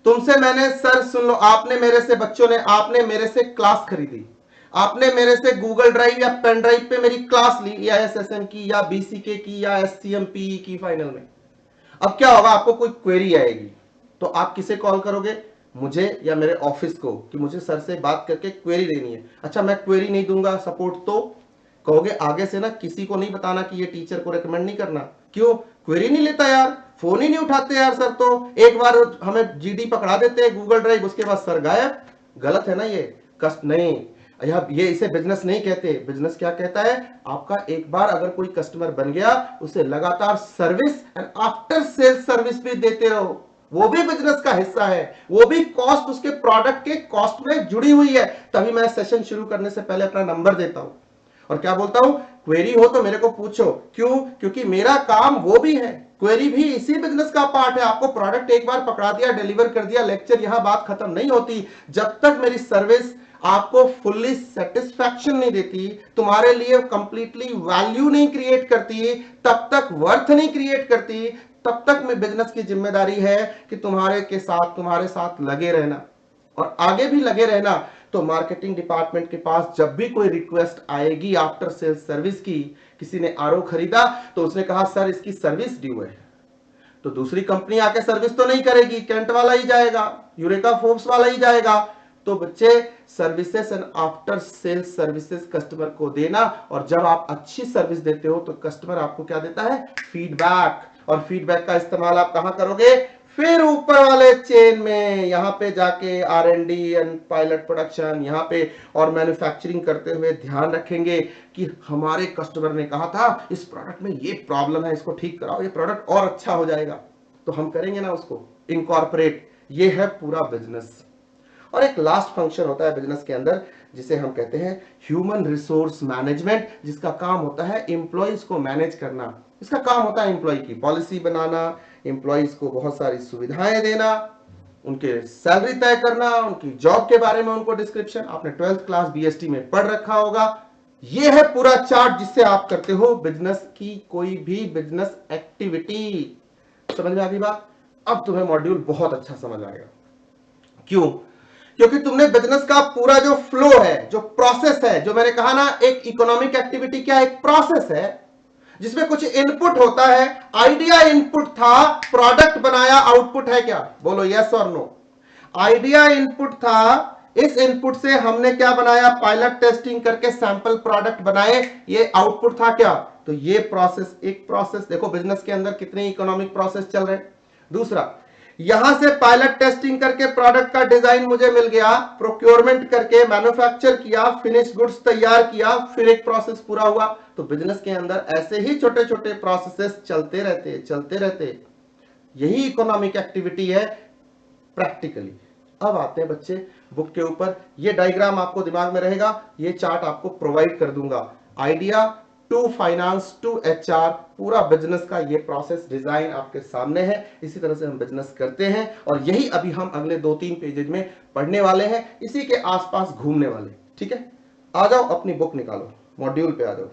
तुमसे मैंने, सर सुन लो, आपने मेरे से, बच्चों ने, आपने मेरे से क्लास खरीदी, आपने मेरे से गूगल ड्राइव या पेन ड्राइव पे मेरी क्लास ली, या SSM की या BCK की या SCMPE की फाइनल में। अब क्या होगा? आपको कोई क्वेरी आएगी तो आप किसे कॉल करोगे? मुझे या मेरे ऑफिस को, कि मुझे सर से बात करके क्वेरी देनी है। अच्छा, मैं क्वेरी नहीं दूंगा सपोर्ट तो कहोगे आगे से ना किसी को नहीं बताना कि ये टीचर को रेकमेंड नहीं करना। क्यों? क्वेरी नहीं लेता यार, फोन ही नहीं उठाते यार सर, तो एक बार हमें GD पकड़ा देते हैं गूगल ड्राइव, उसके बाद सर गायब। गलत है ना ये? कष्ट नहीं, ये इसे बिजनेस नहीं कहते। बिजनेस क्या कहता है? आपका एक बार अगर कोई कस्टमर बन गया, उसे लगातार service and after sales service भी देते रहो, वो भी बिजनेस का हिस्सा है, वो भी कॉस्ट उसके प्रोडक्ट के कॉस्ट में जुड़ी हुई है। तभी मैं सेशन शुरू करने से पहले अपना नंबर देता हूं और क्या बोलता हूं? क्वेरी हो तो मेरे को पूछो। क्यों? क्योंकि मेरा काम वो भी है, क्वेरी भी इसी बिजनेस का पार्ट है। आपको प्रोडक्ट एक बार पकड़ा दिया, डिलीवर कर दिया, लेक्चर, यहां बात खत्म नहीं होती। जब तक मेरी सर्विस आपको फुल्ली सेटिस्फैक्शन नहीं देती, तुम्हारे लिए कंप्लीटली वैल्यू नहीं क्रिएट करती, तब तक वर्थ नहीं क्रिएट करती, तब तक में बिजनेस की जिम्मेदारी है कि तुम्हारे साथ लगे रहना और आगे भी लगे रहना। तो मार्केटिंग डिपार्टमेंट के पास जब भी कोई रिक्वेस्ट आएगी आफ्टर सेल्स सर्विस की, किसी ने आरओ खरीदा तो उसने कहा सर इसकी सर्विस ड्यू है, तो दूसरी कंपनी आके सर्विस तो नहीं करेगी, कैंट वाला ही जाएगा, यूरेका फोर्ब्स वाला ही जाएगा। तो बच्चे, services and after sales services customer को देना, और जब आप अच्छी सर्विस देते हो तो कस्टमर आपको क्या देता है? फीडबैक। और फीडबैक का इस्तेमाल आप कहां करोगे? फिर ऊपर वाले चेन में, यहां पे जाके R&D एंड पायलट प्रोडक्शन, यहां पे और मैन्युफैक्चरिंग करते हुए ध्यान रखेंगे कि हमारे कस्टमर ने कहा था इस प्रोडक्ट में ये प्रॉब्लम है, इसको ठीक कराओ, ये प्रोडक्ट और अच्छा हो जाएगा, तो हम करेंगे ना उसको इनकॉर्पोरेट। ये है पूरा बिजनेस। और एक लास्ट फंक्शन होता है बिजनेस के अंदर जिसे हम कहते हैं ह्यूमन रिसोर्स मैनेजमेंट, जिसका काम होता है एम्प्लॉइज को मैनेज करना। इसका काम होता है एम्प्लॉय की पॉलिसी बनाना, एम्प्लॉइज को बहुत सारी सुविधाएं देना, उनके सैलरी तय करना, उनकी जॉब के बारे में उनको डिस्क्रिप्शन। आपने 12th क्लास BST में पढ़ रखा होगा। यह है पूरा चार्ट जिससे आप करते हो बिजनेस की कोई भी बिजनेस एक्टिविटी। समझ में आ गई बात? अब तुम्हें मॉड्यूल बहुत अच्छा समझ आएगा। क्यों? क्योंकि तुमने बिजनेस का पूरा जो फ्लो है, जो प्रोसेस है, जो मैंने कहा ना, एक इकोनॉमिक एक्टिविटी क्या? एक प्रोसेस है जिसमें कुछ इनपुट होता है। आइडिया इनपुट था, प्रोडक्ट बनाया, आउटपुट है क्या? बोलो यस और नो। आइडिया इनपुट था, इस इनपुट से हमने क्या बनाया? पायलट टेस्टिंग करके सैंपल प्रोडक्ट बनाए, ये आउटपुट था क्या? तो ये प्रोसेस, एक प्रोसेस। देखो बिजनेस के अंदर कितने इकोनॉमिक प्रोसेस चल रहे हैं। दूसरा, यहां से पायलट टेस्टिंग करके प्रोडक्ट का डिजाइन मुझे मिल गया, प्रोक्योरमेंट करके मैन्युफैक्चर किया, फिनिश गुड्स तैयार किया, फिर एक प्रोसेस पूरा हुआ। तो बिजनेस के अंदर ऐसे ही छोटे छोटे प्रोसेसेस चलते रहते। यही इकोनॉमिक एक्टिविटी है प्रैक्टिकली। अब आते हैं बच्चे बुक के ऊपर। ये डायग्राम आपको दिमाग में रहेगा, ये चार्ट आपको प्रोवाइड कर दूंगा। Idea to finance to HR, पूरा बिजनेस का ये प्रोसेस डिजाइन आपके सामने है। इसी तरह से हम बिजनेस करते हैं और यही अभी हम अगले 2-3 पेजेज में पढ़ने वाले हैं, इसी के आसपास घूमने वाले। ठीक है, आ जाओ अपनी बुक निकालो, मॉड्यूल पे आ जाओ।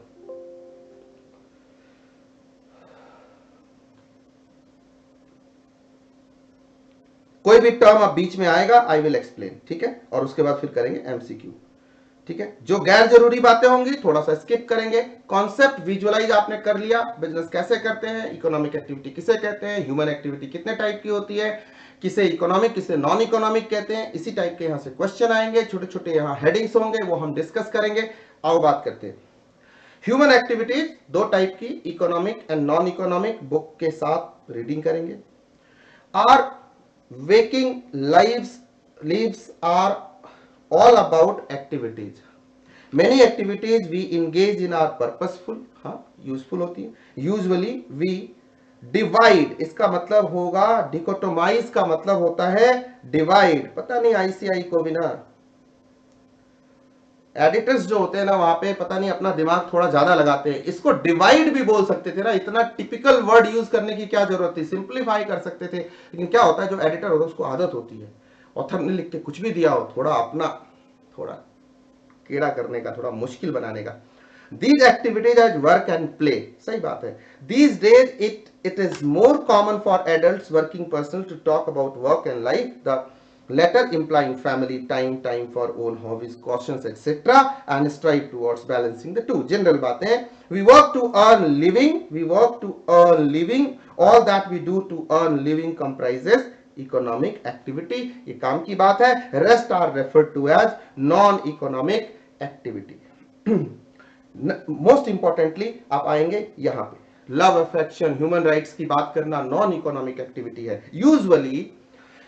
कोई भी टर्म अब बीच में आएगा, आई विल एक्सप्लेन, ठीक है, और उसके बाद फिर करेंगे MCQ। ठीक है, जो गैर जरूरी बातें होंगी थोड़ा सा स्किप करेंगे। कॉन्सेप्ट विजुअलाइज आपने कर लिया, बिजनेस कैसे करते हैं, इकोनॉमिक एक्टिविटी किसे कहते हैं, ह्यूमन एक्टिविटी कितने टाइप की होती है, किसे इकोनॉमिक किसे नॉन इकोनॉमिक कहते हैं, इसी टाइप के यहां से क्वेश्चन आएंगे, छोटे छोटे यहां हेडिंग्स होंगे, वो हम डिस्कस करेंगे। आओ बात करते हैं ह्यूमन एक्टिविटीज, दो टाइप की, economic and non economic, book के साथ रीडिंग करेंगे। Are waking lives are all about activities. Many activities we engage in are purposeful, हाँ यूजफुल होती है। यूजुअली वी डिवाइड, इसका मतलब होगा डिकोटोमाइज, का मतलब होता है डिवाइड। पता नहीं आईसीआई को भी ना एडिटर्स जो होते हैं ना वहां पे पता नहीं अपना दिमाग थोड़ा ज्यादा लगाते हैं, इसको डिवाइड भी बोल सकते थे ना, इतना टिपिकल वर्ड यूज करने की क्या जरूरत थी, सिंप्लीफाई कर सकते थे। लेकिन क्या होता है जो एडिटर होता है उसको आदत होती है, ऑथर ने लिख के कुछ भी दिया हो थोड़ा अपना थोड़ा कीड़ा करने का, थोड़ा मुश्किल बनाने का। These activities as work and play, सही बात है। These days it is more common for adults working persons to talk about work and life, the latter implying family time, time for own hobbies, cautions, etc. and strive towards balancing the two. General बातें, we work to earn living, all that we do to earn living comprises economic activity, ये काम की बात है। Rest are referred to as non-economic activity. Most importantly आप आएंगे यहां पे लव अफेक्शन ह्यूमन राइट्स की बात करना नॉन इकोनॉमिक एक्टिविटी है। Usually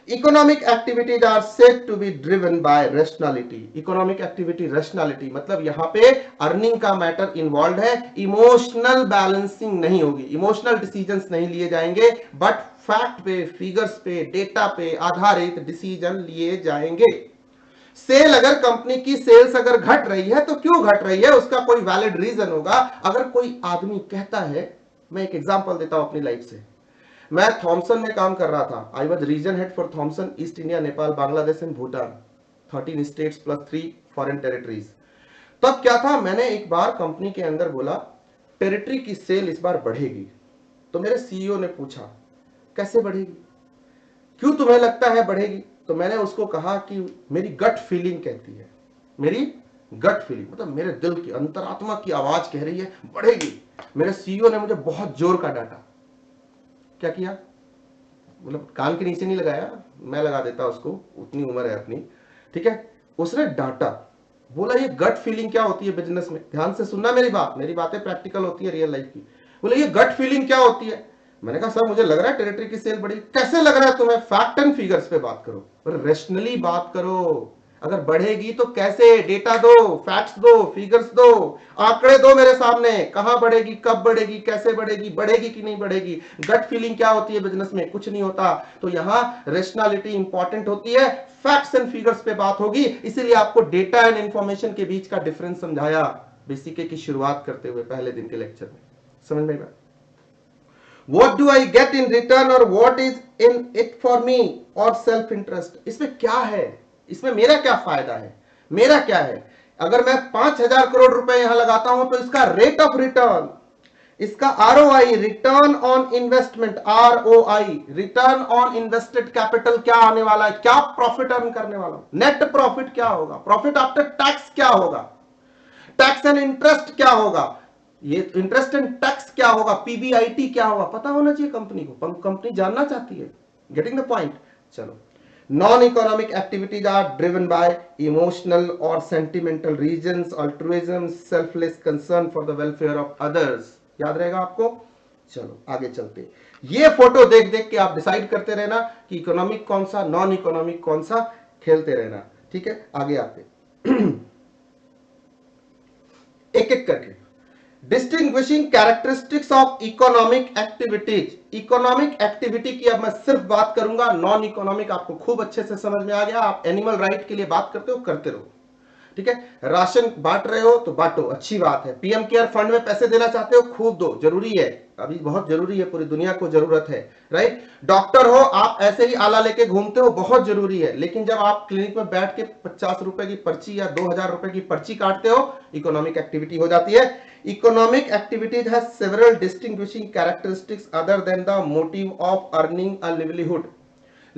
economic activities are said to be driven by rationality. Economic activity rationality मतलब यहां पे अर्निंग का मैटर इन्वॉल्व है, इमोशनल बैलेंसिंग नहीं होगी, इमोशनल डिसीजंस नहीं लिए जाएंगे, बट फैक्ट पे फिगर्स पे डेटा पे आधारित डिसीजन लिए जाएंगे। सेल, अगर कंपनी की सेल्स अगर घट रही है तो क्यों घट रही है, उसका कोई वैलिड रीजन होगा। अगर कोई आदमी कहता है, मैं एक एग्जांपल देता हूं अपनी लाइफ से, मैं थॉमसन में काम कर रहा था, I was region head for Thomson east India Nepal Bangladesh and Bhutan, 13 states plus 3 foreign territories. तब क्या था, मैंने एक बार कंपनी के अंदर बोला टेरिटरी की सेल इस बार बढ़ेगी, तो मेरे सीईओ ने पूछा कैसे बढ़ेगी, क्यों तुम्हें लगता है बढ़ेगी, तो मैंने उसको कहा कि मेरी गट फीलिंग कहती है, मेरी गट फीलिंग मतलब मेरे दिल की अंतरात्मा की आवाज कह रही है बढ़ेगी। मेरे सीईओ ने मुझे बहुत जोर का डांटा, क्या किया, मतलब कान के नीचे नहीं लगाया, मैं लगा देता उसको, उतनी उम्र है अपनी, ठीक है, उसने डांटा, बोला ये गट फीलिंग क्या होती है बिजनेस में, ध्यान से सुनना मेरी बात, मेरी बातें प्रैक्टिकल होती है रियल लाइफ की। बोले ये गट फीलिंग क्या होती है, मैंने कहा सर मुझे लग रहा है टेरिटरी की सेल बढ़ी। कैसे लग रहा है तुम्हें, फैक्ट एंड फिगर्स पे बात करो, पर रैशनली बात करो, अगर बढ़ेगी तो कैसे, डेटा दो, फैक्ट्स दो, फिगर्स दो, आंकड़े दो मेरे सामने, कहां बढ़ेगी, कब बढ़ेगी, कैसे बढ़ेगी, बढ़ेगी कि नहीं बढ़ेगी। गट फीलिंग क्या होती है बिजनेस में, कुछ नहीं होता। तो यहां रैशनैलिटी इंपॉर्टेंट होती है, फैक्ट्स एंड फिगर्स पे बात होगी, इसीलिए आपको डेटा एंड इंफॉर्मेशन के बीच का डिफरेंस समझाया बेसिके की शुरुआत करते हुए पहले दिन के लेक्चर में, समझ में आया। What do I get in return or what is in it for me और सेल्फ इंटरेस्ट, इसमें क्या है, इसमें मेरा क्या फायदा है, मेरा क्या है। अगर मैं 5,000 करोड़ रुपए यहां लगाता हूं तो इसका रेट ऑफ रिटर्न, इसका ROI, return on investment, ROI, return on invested capital क्या आने वाला है, क्या प्रॉफिट अर्न करने वाला हूं, नेट प्रॉफिट क्या होगा, प्रॉफिट आफ्टर टैक्स क्या होगा, टैक्स एंड इंटरेस्ट क्या होगा, ये इंटरेस्ट एंड टैक्स क्या होगा, पीबीआईटी क्या होगा, पता होना चाहिए कंपनी को, कंपनी जानना चाहती है। Getting the point. चलो, non economic activities are driven by emotional और sentimental reasons, altruism, selfless concern for the welfare of others, याद रहेगा आपको। चलो आगे चलते, ये फोटो देख देख के आप डिसाइड करते रहना कि इकोनॉमिक कौन सा, नॉन इकोनॉमिक कौन सा, खेलते रहना, ठीक है। आगे आते एक एक करके, distinguishing characteristics of economic activities. Economic activity की अब मैं सिर्फ बात करूंगा, नॉन इकोनॉमिक आपको खूब अच्छे से समझ में आ गया। आप एनिमल राइट के लिए बात करते हो, करते रहो, ठीक है। राशन बांट रहे हो तो बांटो, अच्छी बात है। पीएम केयर फंड में पैसे देना चाहते हो, खूब दो, जरूरी है, अभी बहुत जरूरी है, पूरी दुनिया को जरूरत है, राइट। डॉक्टर हो आप, ऐसे ही आला लेके घूमते हो, बहुत जरूरी है, लेकिन जब आप क्लिनिक में बैठ के 50 रुपए की पर्ची या 2,000 रुपए की पर्ची काटते हो, इकोनॉमिक एक्टिविटी हो जाती है। Economic activities has several distinguishing characteristics other than the motive of earning a livelihood.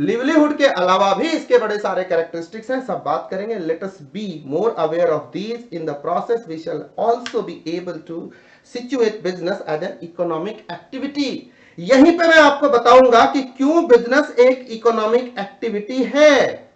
Livelihood के अलावा भी इसके बड़े सारे कैरेक्टरिस्टिक्स हैं, सब बात करेंगे. Let us be more aware of these. In the process we shall also be able to situate business as an economic activity. यहीं पे मैं आपको बताऊंगा कि क्यों बिजनेस एक इकोनॉमिक एक्टिविटी है.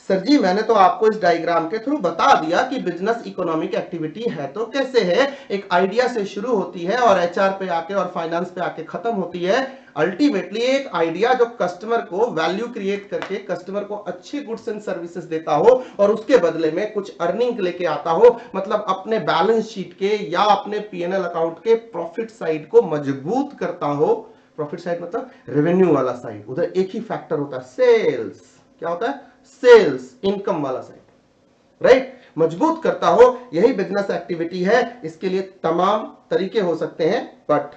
सर जी मैंने तो आपको इस डायग्राम के थ्रू बता दिया कि बिजनेस इकोनॉमिक एक्टिविटी है तो कैसे है. एक आइडिया से शुरू होती है और एचआर पे आके और फाइनेंस पे आके खत्म होती है. अल्टीमेटली एक आइडिया जो कस्टमर को वैल्यू क्रिएट करके कस्टमर को अच्छी गुड्स एंड सर्विसेज देता हो और उसके बदले में कुछ अर्निंग लेके आता हो, मतलब अपने बैलेंस शीट के या अपने पीएनएल अकाउंट के प्रॉफिट साइड को मजबूत करता हो. प्रॉफिट साइड मतलब रेवेन्यू वाला साइड. उधर एक ही फैक्टर होता है, सेल्स. क्या होता है? सेल्स, इनकम वाला साइड, राइट. मजबूत करता हो, यही बिजनेस एक्टिविटी है. इसके लिए तमाम तरीके हो सकते हैं, but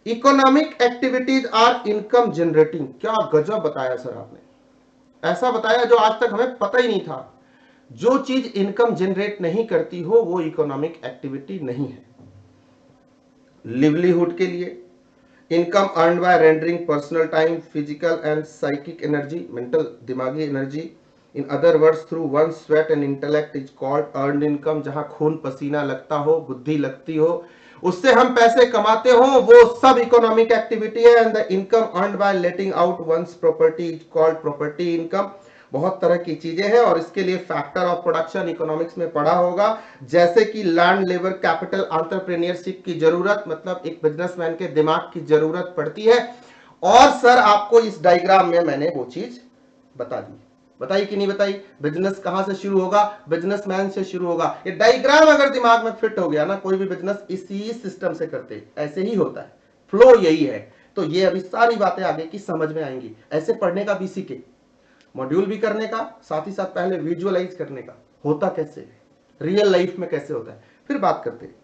economic activities are income generating. क्या गजब बताया सर आपने. ऐसा बताया जो आज तक हमें पता ही नहीं था. जो चीज इनकम जनरेट नहीं करती हो वो इकोनॉमिक एक्टिविटी नहीं है. लिवलीहुड के लिए income earned by rendering personal time, physical and psychic energy, mental दिमागी energy. In other words through one sweat and intellect is called earned income. जहां खून पसीना लगता हो, बुद्धि लगती हो, उससे हम पैसे कमाते हो, वो सब इकोनॉमिक एक्टिविटी है. And the income earned by letting out one's property is called property income. बहुत तरह की चीजें हैं और इसके लिए फैक्टर ऑफ प्रोडक्शन इकोनॉमिक्स में पढ़ा होगा, जैसे कि लैंड, लेबर, कैपिटल, एंटरप्रेन्योरशिप की जरूरत, मतलब एक बिजनेसमैन के दिमाग की जरूरत पड़ती है. और सर आपको इस डायग्राम में मैंने वो चीज बता दी. बताई कि नहीं बताई? बिजनेस कहां से शुरू होगा? बिजनेसमैन से शुरू होगा. ये डायग्राम अगर दिमाग में फिट हो गया ना, कोई भी बिजनेस इसी सिस्टम से करते, ऐसे ही होता है. फ्लो यही है. तो ये अभी सारी बातें आगे की समझ में आएंगी. ऐसे पढ़ने का बीसी के मॉड्यूल भी करने का, साथ ही साथ पहले विजुअलाइज करने का, होता कैसे रियल लाइफ में कैसे होता है, फिर बात करते हैं.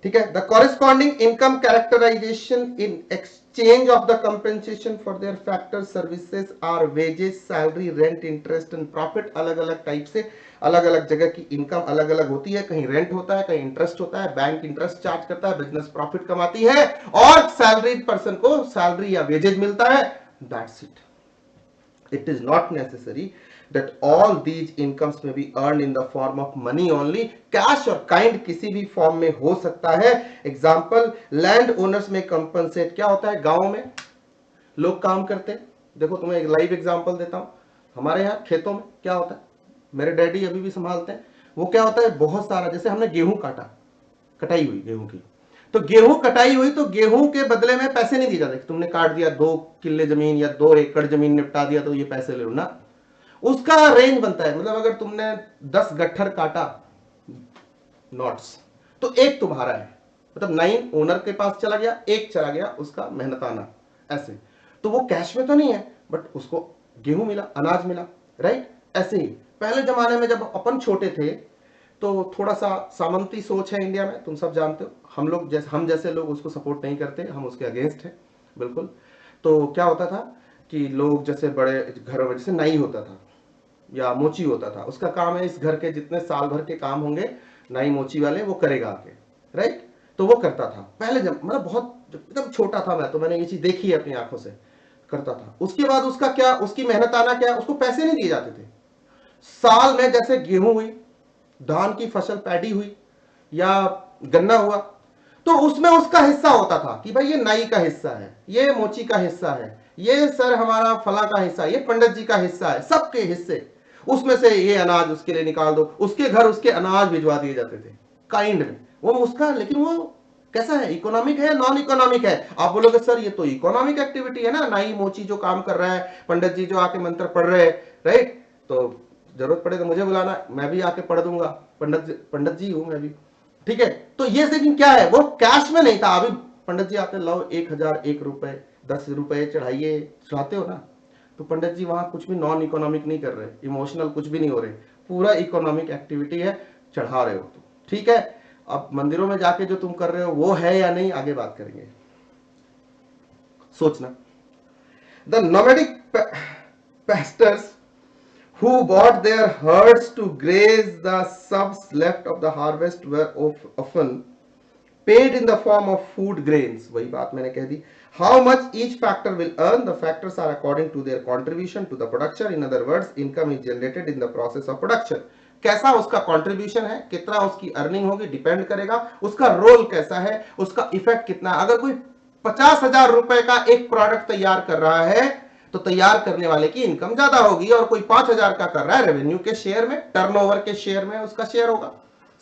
ठीक है. The corresponding income characterisation in exchange of the compensation for their factor services are wages, salary, rent, interest and profit. अलग अलग टाइप से अलग अलग जगह की इनकम अलग अलग होती है. कहीं रेंट होता है, कहीं इंटरेस्ट होता है, बैंक इंटरेस्ट चार्ज करता है, बिजनेस प्रॉफिट कमाती है और सैलरी पर्सन को सैलरी या वेजेज मिलता है. That's it. It is not necessary that all these incomes may be earned in the form of money only. Cash और kind किसी भी फॉर्म में हो सकता है. एग्जाम्पल, लैंड ओनर्स में कंपनसेट. क्या होता है? गांव में लोग काम करते हैं. देखो तुम्हें एक लाइव एग्जांपल देता हूं. हमारे यहाँ खेतों में क्या होता है, मेरे डैडी अभी भी संभालते हैं. वो क्या होता है, बहुत सारा, जैसे हमने गेहूं काटा, कटाई हुई गेहूं की, तो गेहूं कटाई हुई तो गेहूं के बदले में पैसे नहीं दिए जाते. तुमने काट दिया 2 किल्ले जमीन या 2 एकड़ जमीन निपटा दिया तो ये पैसे ले लो ना. उसका रेंज बनता है. मतलब अगर तुमने 10 गट्ठर काटा नॉट्स, तो एक तुम्हारा है, मतलब 9 ओनर के पास चला गया, एक चला गया उसका मेहनताना. ऐसे तो वो कैश में तो नहीं है, बट उसको गेहूं मिला, अनाज मिला, राइट. ऐसे ही पहले जमाने में जब अपन छोटे थे तो थोड़ा सा सामंती सोच है इंडिया में, तुम सब जानते हो. हम जैसे लोग उसको सपोर्ट नहीं करते, हम उसके अगेंस्ट हैं बिल्कुल. तो क्या होता था कि लोग जैसे बड़े घरों में, जैसे नाई होता था या मोची होता था, उसका काम है इस घर के जितने साल भर के काम होंगे, नाई मोची वाले वो करेगा आके, राइट. तो वो करता था पहले, जब मतलब बहुत एकदम छोटा था मैं, तो मैंने ये चीज देखी है अपनी आंखों से, करता था. उसके बाद उसका क्या, उसकी मेहनताना क्या, उसको पैसे नहीं दिए जाते थे. साल में जैसे गेहूं हुई, धान की फसल पैडी हुई या गन्ना हुआ, तो उसमें उसका हिस्सा होता था कि भाई ये नाई का हिस्सा है, ये मोची का हिस्सा है, ये सर हमारा फला का हिस्सा, ये पंडित जी का हिस्सा है. सबके हिस्से, उसमें से ये अनाज उसके लिए निकाल दो. उसके घर उसके अनाज भिजवा दिए जाते थे काइंड में. वो उसका, लेकिन वो कैसा है, इकोनॉमिक है, नॉन इकोनॉमिक है? आप बोलोगे सर ये तो इकोनॉमिक एक्टिविटी है ना, नाई मोची जो काम कर रहा है, पंडित जी जो आके मंत्र पढ़ रहे हैं, राइट. तो जरूरत पड़े तो मुझे बुलाना, मैं भी आके पढ़ दूंगा. पंडित जी हूं मैं भी, ठीक है. तो ये लेकिन क्या है, वो कैश में नहीं था. अभी पंडित जी आते, लो 1000, 1 रुपए, 10 रुपए चढ़ाइए, चढ़ाते हो ना. तो पंडित जी वहां कुछ भी नॉन इकोनॉमिक नहीं कर रहे, इमोशनल कुछ भी नहीं हो रहे, पूरा इकोनॉमिक एक्टिविटी है, चढ़ा रहे हो तुम, ठीक है. अब मंदिरों में जाके जो तुम कर रहे हो वो है या नहीं, आगे बात करेंगे, सोचना. The nomadic pastors who brought their herds to graze the subs left of the harvest were often paid in the form of food grains, वही बात मैंने कह दी. How much each factor will earn, the factors are according to their contribution to the production. In other words, income is generated in the process of production. कैसा उसका contribution है, कितना उसकी अर्निंग होगी, डिपेंड करेगा. उसका रोल कैसा है, उसका इफेक्ट कितना है. अगर कोई 50,000 रुपए का एक प्रोडक्ट तैयार कर रहा है तो तैयार करने वाले की इनकम ज्यादा होगी, और कोई 5,000 का कर रहा है, रेवेन्यू के शेयर में, टर्नओवर के शेयर में उसका शेयर होगा.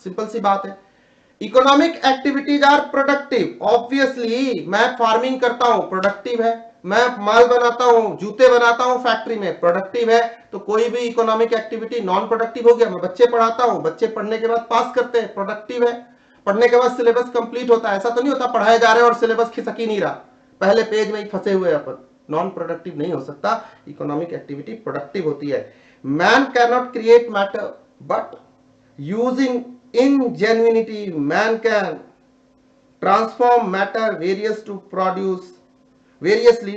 सिंपल सी बात है. Economic activities are productive. Obviously मैं फार्मिंग करता हूं, प्रोडक्टिव है. मैं माल बनाता हूं, जूते बनाता हूं फैक्ट्री में, प्रोडक्टिव है. तो कोई भी इकोनॉमिक एक्टिविटी नॉन प्रोडक्टिव हो गया. मैं बच्चे पढ़ाता हूं, बच्चे पढ़ने के बाद पास करते हैं, प्रोडक्टिव है. पढ़ने के बाद सिलेबस कंप्लीट होता है. ऐसा तो नहीं होता पढ़ाए जा रहे हैं और सिलेबस खिसक ही नहीं रहा, पहले पेज में ही फंसे हुए अपन. नॉन प्रोडक्टिव नहीं हो सकता. इकोनॉमिक एक्टिविटी प्रोडक्टिव होती है. Man can not create matter, but using ingenuity man can transform matter variously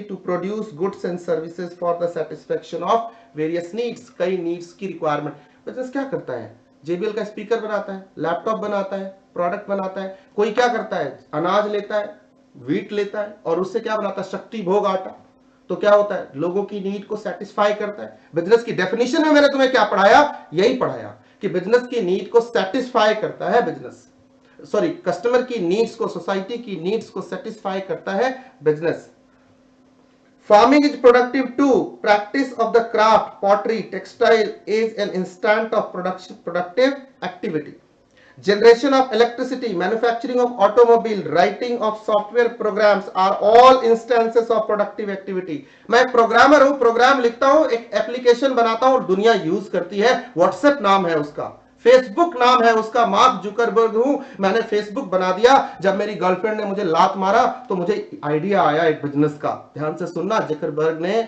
to produce goods and services for the satisfaction of various needs. कई needs की requirement. बिजनेस क्या करता है? JBL का speaker बनाता है, लैपटॉप बनाता है, प्रोडक्ट बनाता है. कोई क्या करता है? अनाज लेता है, व्हीट लेता है और उससे क्या बनाता है? शक्ति भोग आटा. तो क्या होता है? लोगों की नीड को सेटिस्फाई करता है. बिजनेस की डेफिनेशन में मैंने तुम्हें क्या पढ़ाया? यही पढ़ाया कि बिजनेस की नीड को सेटिस्फाई करता है बिजनेस. सॉरी, कस्टमर की नीड्स को, सोसाइटी की नीड्स को सेटिस्फाई करता है business. Farming is productive too. Practice of the craft, pottery, textile is an instant of production, productive activity. Generation of electricity, manufacturing of automobile, writing of software programs are all instances of productive activity. मैं एक programmer हूं, programme लिखता हूं, एक application बनाता हूं और दुनिया यूज करती है. व्हाट्सएप नाम है उसका, फेसबुक नाम है उसका. मार्क जुकरबर्ग हूं, मैंने फेसबुक बना दिया. जब मेरी गर्लफ्रेंड ने मुझे लात मारा तो मुझे आइडिया आया एक बिजनेस का. ध्यान से सुनना, जुकरबर्ग ने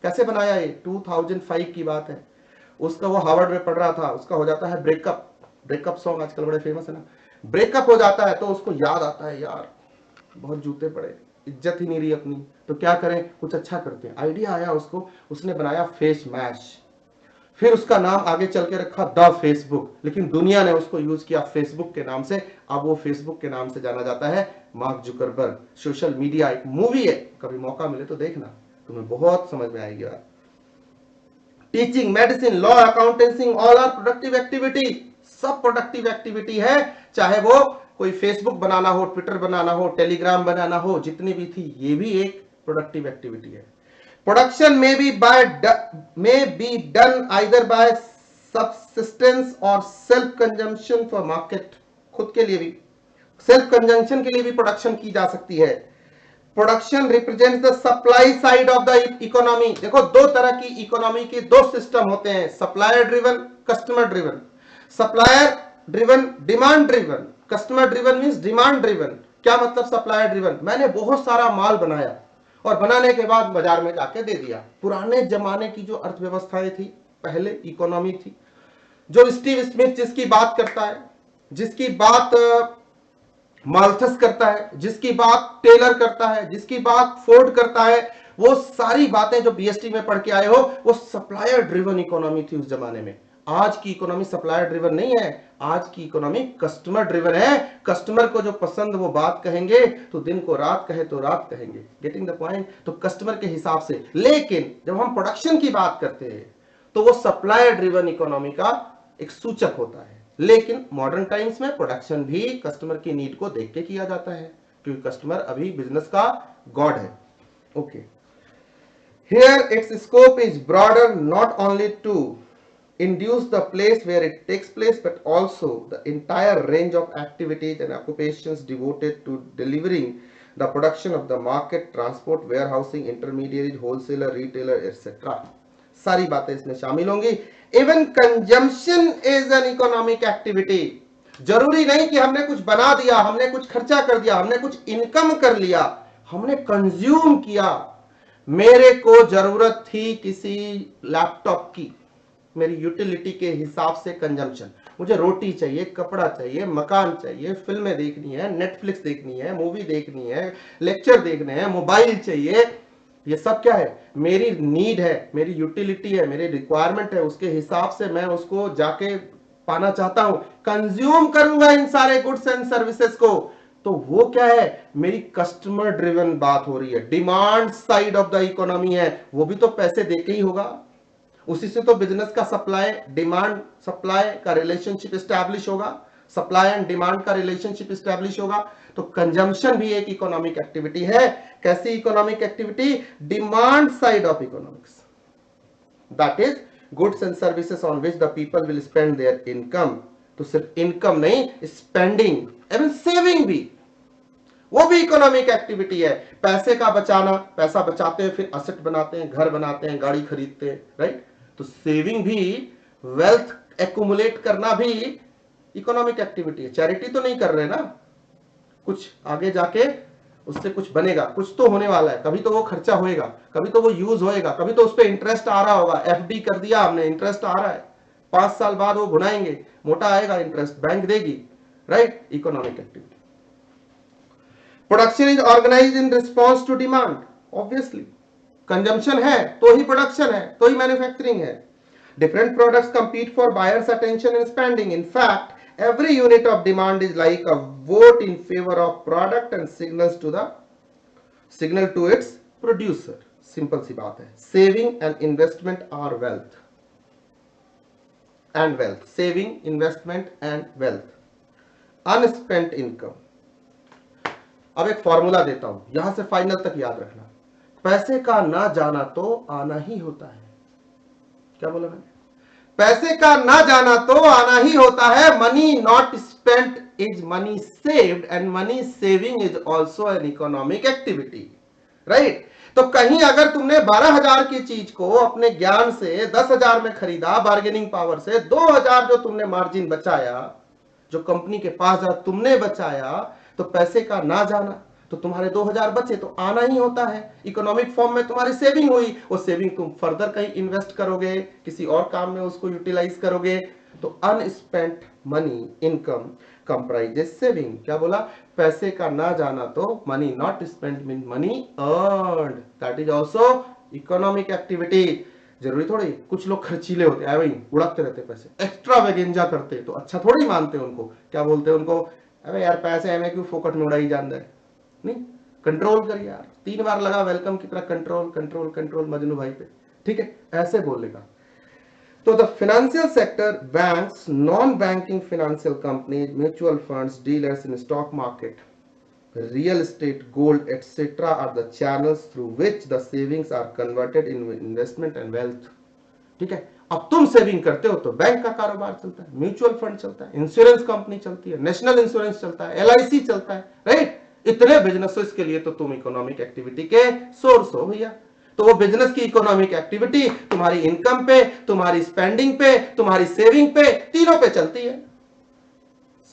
कैसे बनाया. ये 2005 की बात है. उसका, वो हार्वर्ड में पढ़ रहा था, उसका हो जाता है ब्रेकअप सॉन्ग आजकल बड़े फेमस है ना. ब्रेकअप हो जाता है तो उसको याद आता है, यार बहुत जूते पड़े, इज्जत ही नहीं रही अपनी, तो क्या करें, कुछ अच्छा करते हैं. आइडिया आया उसको, उसने बनाया फेस मैश. फिर उसका नाम आगे चल के रखा द फेसबुक, लेकिन दुनिया ने उसको यूज किया फेसबुक के नाम से. अब वो फेसबुक के नाम से जाना जाता है, मार्क जुकरबर्ग. सोशल मीडिया एक मूवी है, कभी मौका मिले तो देखना, तुम्हें बहुत समझ में आएगी. Teaching, medicine, law, accountancy, all are productive activity. सब प्रोडक्टिव एक्टिविटी है. चाहे वो कोई फेसबुक बनाना हो, ट्विटर बनाना हो, टेलीग्राम बनाना हो, जितनी भी थी, ये भी एक प्रोडक्टिव एक्टिविटी है. प्रोडक्शन में be done either bye subsistence और सेल्फ कंजम्पशन फॉर मार्केट. खुद के लिए भी, सेल्फ कंजम्पशन के लिए भी प्रोडक्शन की जा सकती है. Production represents the supply side of the economy. देखो, दो तरह की इकोनॉमी के दो सिस्टम होते हैं, supplier driven, customer driven. Supplier driven, demand driven. Customer driven means demand driven. क्या मतलब सप्लायर ड्रिवन? मैंने बहुत सारा माल बनाया और बनाने के बाद बाजार में जाके दे दिया. पुराने जमाने की जो अर्थव्यवस्थाएं थी, पहले इकोनॉमी थी, जो स्टीव स्मिथ जिसकी बात करता है, जिसकी बात माल्थस करता है, जिसकी बात टेलर करता है, जिसकी बात फोर्ड करता है, वो सारी बातें जो बीएसटी में पढ़ के आए हो, वो सप्लायर ड्रिवन इकोनॉमी थी उस जमाने में. आज की इकोनॉमी सप्लायर ड्रिवन नहीं है. आज की इकोनॉमी कस्टमर ड्रिवन है. कस्टमर को जो पसंद वो बात कहेंगे, तो दिन को रात कहे तो रात कहेंगे. Getting the point? तो कस्टमर के हिसाब से. लेकिन जब हम प्रोडक्शन की बात करते हैं तो वो सप्लायर ड्रिवन इकोनॉमी का एक सूचक होता है. लेकिन मॉडर्न टाइम्स में प्रोडक्शन भी कस्टमर की नीड को देख के किया जाता है, क्योंकि कस्टमर अभी बिजनेस का गॉड है. Okay, here its scope is broader, not only to induce the place where it takes place, but also the entire range of activities and occupations devoted to delivering the production of the market, transport, warehousing, intermediaries, wholesaler, retailer, etc. सारी बातें इसमें शामिल होंगी. Even consumption is an economic activity. जरूरी नहीं कि हमने कुछ बना दिया, हमने कुछ खर्चा कर दिया, हमने कुछ इनकम कर लिया, हमने कंज्यूम किया. मेरे को जरूरत थी किसी लैपटॉप की, मेरी यूटिलिटी के हिसाब से कंजम्पशन. मुझे रोटी चाहिए, कपड़ा चाहिए, मकान चाहिए, फिल्में देखनी है, नेटफ्लिक्स देखनी है, मूवी देखनी है, लेक्चर देखने हैं, मोबाइल चाहिए. ये सब क्या है? मेरी नीड है, मेरी यूटिलिटी है, मेरी रिक्वायरमेंट है. उसके हिसाब से मैं उसको जाके पाना चाहता हूं, कंज्यूम करूंगा इन सारे गुड्स एंड सर्विसेज को. तो वो क्या है, मेरी कस्टमर ड्रिवन बात हो रही है, demand side of the economy है, वो भी तो पैसे देके ही होगा, उसी से तो बिजनेस का सप्लाई डिमांड सप्लाई का रिलेशनशिप स्टैब्लिश होगा, सप्लाई एंड डिमांड का रिलेशनशिप स्टैब्लिश होगा। तो कंजम्पशन भी एक इकोनॉमिक एक्टिविटी है। कैसी economic activity, demand side of economics, that is goods and services on which the people will spend there income. तो सिर्फ इनकम नहीं, स्पेंडिंग एवं सेविंग भी, वो भी इकोनॉमिक एक्टिविटी है। पैसे का बचाना, पैसा बचाते हैं फिर असेट बनाते हैं, घर बनाते हैं, गाड़ी खरीदते हैं, राइट। तो सेविंग भी, वेल्थ एक्यूमुलेट करना भी इकोनॉमिक एक्टिविटी है। चैरिटी तो नहीं कर रहे ना, कुछ आगे जाके उससे कुछ बनेगा, कुछ तो होने वाला है, कभी तो वो खर्चा होएगा, कभी तो वो यूज होएगा, कभी तो उस पर इंटरेस्ट आ रहा होगा। एफडी कर दिया हमने, इंटरेस्ट आ रहा है, 5 साल बाद वो भुनाएंगे, मोटा आएगा इंटरेस्ट, बैंक देगी, right. Economic activity. Production is organised in response to demand, obviously consumption है तो ही प्रोडक्शन है, तो ही मैन्युफैक्चरिंग है। Different products compete for buyers attention and spending. In fact every unit of demand is like a vote in favor of product and signal to its producer। Simple सी बात है। Saving and investment are wealth and wealth, saving, investment and wealth, unspent income. अब एक formula देता हूं, यहां से final तक याद रखना। पैसे का ना जाना तो आना ही होता है। क्या बोला मैंने? पैसे का ना जाना तो आना ही होता है। Money not spent is money saved and money saving is also an economic activity, right. तो कहीं अगर तुमने 12,000 की चीज को अपने ज्ञान से 10,000 में खरीदा, बार्गेनिंग पावर से 2,000 जो तुमने मार्जिन बचाया, जो कंपनी के पास जा तुमने बचाया, तो पैसे का ना जाना तो तुम्हारे 2,000 बचे तो आना ही होता है। इकोनॉमिक फॉर्म में तुम्हारी सेविंग हुई, वो सेविंग तुम फर्दर कहीं इन्वेस्ट करोगे, किसी और काम में उसको यूटिलाइज करोगे। तो अनस्पेंट मनी इनकम कंप्राइजेस सेविंग। क्या बोला? पैसे का ना जाना तो money not spent mean money earned, that is also economic activity. जरूरी थोड़ी कुछ लोग खर्चीले होते हैं, भाई उड़ाते रहते पैसे, एक्स्ट्रा वेगेंजा करते तो अच्छा थोड़ी मानते उनको। क्या बोलते हैं उनको? अरे यार पैसे हमें क्यों फोकट में उड़ाई जान दे। नहीं, कंट्रोल कर यार, 3 बार लगा वेलकम की तरह, कंट्रोल कंट्रोल कंट्रोल मजनू भाई पे, ठीक है, ऐसे बोलेगा। तो the financial sector, banks, non banking financial companies, mutual funds, dealers in stock market, real estate, gold etcetera are the channels through which the savings are converted in investment and wealth. ठीक है, अब तुम saving करते हो तो bank का कारोबार चलता है, म्यूचुअल फंड चलता है, इंश्योरेंस कंपनी चलती है, नेशनल इंश्योरेंस चलता है, LIC चलता है, राइट। इतने बिजनेसेस के लिए तो तुम इकोनॉमिक एक्टिविटी के सोर्स हो भैया। तो वो बिजनेस की इकोनॉमिक एक्टिविटी तुम्हारी इनकम पे, तुम्हारी स्पेंडिंग पे, तुम्हारी सेविंग पे, तीनों पे चलती है।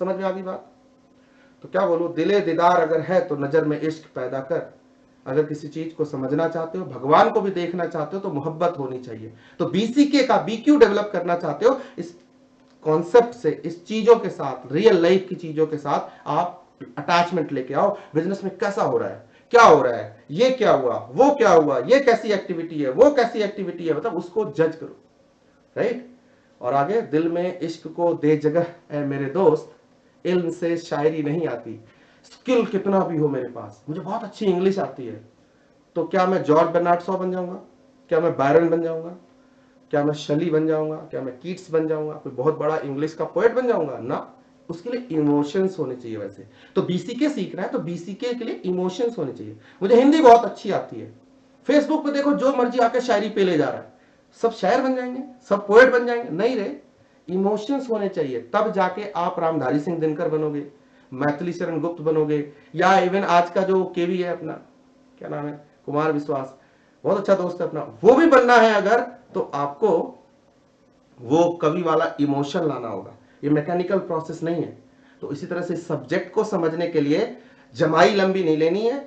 समझ में आ गई बात? तो क्या बोलूं, दिले दीदार अगर है तो नजर में इश्क पैदा कर। अगर किसी चीज को समझना चाहते हो, भगवान को भी देखना चाहते हो, तो मोहब्बत होनी चाहिए। तो BCK का BQ डेवलप करना चाहते हो, इस कॉन्सेप्ट से, इस चीजों के साथ, रियल लाइफ की चीजों के साथ आप अटैचमेंट लेके आओ। बिजनेस में कैसा हो रहा है, क्या हो रहा है, ये क्या हुआ, वो क्या हुआ, ये कैसी एक्टिविटी है, वो कैसी एक्टिविटी है, मतलब उसको जज करो, राइट। और आगे, दिल में इश्क को दे जगह ऐ मेरे दोस्त, इल्म से शायरी नहीं आती। स्किल कितना भी हो मेरे पास, मुझे बहुत अच्छी इंग्लिश आती है, तो क्या मैं जॉर्ज बर्नार्ड शॉ बन जाऊंगा? क्या मैं बायरन बन जाऊंगा? क्या मैं शली बन जाऊंगा? क्या मैं कीट्स बन जाऊंगा? कोई बहुत बड़ा इंग्लिश का पोएट बन जाऊंगा? ना, उसके लिए इमोशंस होने चाहिए। वैसे तो BCK सीखना है तो BCK के लिए इमोशंस होने चाहिए। मुझे हिंदी बहुत अच्छी आती है, फेसबुक पे देखो जो मर्जी आके शायरी पे ले जा रहा है, सब शायर बन जाएंगे, सब पोएट बन जाएंगे? नहीं रे, इमोशंस होने चाहिए, तब जाके आप रामधारी सिंह दिनकर बनोगे, मैथिली शरण गुप्त बनोगे, या इवन आज का जो KV है अपना, क्या नाम है, कुमार विश्वास, बहुत अच्छा दोस्त है अपना, वो भी बनना है अगर, तो आपको वो कवि वाला इमोशन लाना होगा। ये मैकेनिकल प्रोसेस नहीं है। तो इसी तरह से सब्जेक्ट को समझने के लिए जमाई लंबी नहीं लेनी है,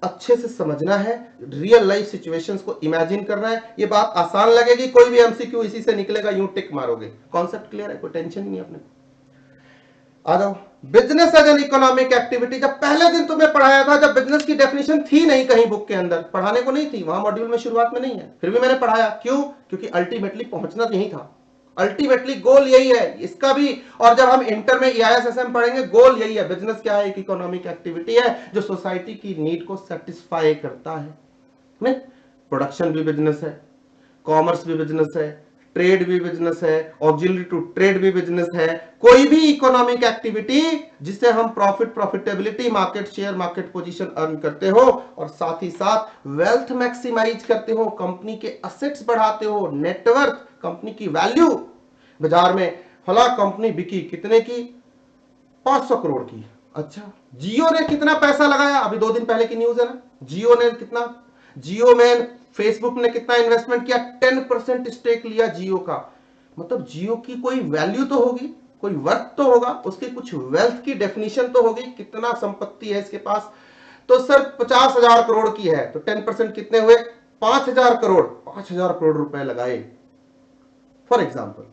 अच्छे से समझना है, रियल लाइफ सिचुएशंस को इमेजिन करना है। ये बात आसान लगेगी, कोई भी MCQ इसी से निकलेगा, यूं टिक मारोगे। कॉन्सेप्ट क्लियर है, कोई टेंशन नहीं है अपने। आ जाओ, business as an economic activity. जब पहले दिन तुम्हें पढ़ाया था, जब बिजनेस की डेफिनेशन थी नहीं कहीं बुक के अंदर, पढ़ाने को नहीं थी, वहां मॉड्यूल में शुरुआत में नहीं है, फिर भी मैंने पढ़ाया। क्यों? क्योंकि अल्टीमेटली पहुंचना यही था। अल्टीमेटली गोल यही है इसका भी। और जब हम इंटर में EISSM पढ़ेंगे, गोल यही है। बिजनेस क्या है? एक इकोनॉमिक एक्टिविटी है जो सोसाइटी की नीड को सेटिस्फाई करता है। नहीं, प्रोडक्शन भी बिजनेस है, कॉमर्स भी बिजनेस है, ट्रेड भी बिजनेस है, ऑक्सिलरी टू ट्रेड भी बिजनेस है। कोई भी इकोनॉमिक एक्टिविटी जिससे हम profit, profitability, market share, market position earn करते हो और साथ ही साथ वेल्थ मैक्सिमाइज करते हो, कंपनी के असेट्स बढ़ाते हो, नेटवर्क, कंपनी की वैल्यू। बाजार में फला कंपनी बिकी कितने की? 500 करोड़ की। अच्छा, जियो ने कितना पैसा लगाया? अभी 2 दिन पहले की न्यूज है ना, जियो ने कितना, जियो में फेसबुक ने कितना इन्वेस्टमेंट किया? 10% स्टेक लिया जियो का। मतलब जियो की कोई वैल्यू तो होगी, कोई वर्थ तो होगा, उसकी कुछ वेल्थ की डेफिनेशन तो होगी, कितना संपत्ति है इसके पास। तो सर 50,000 करोड़ की है तो 10% कितने हुए? 5,000 करोड़। 5,000 करोड़ रुपए लगाए फॉर एग्जाम्पल,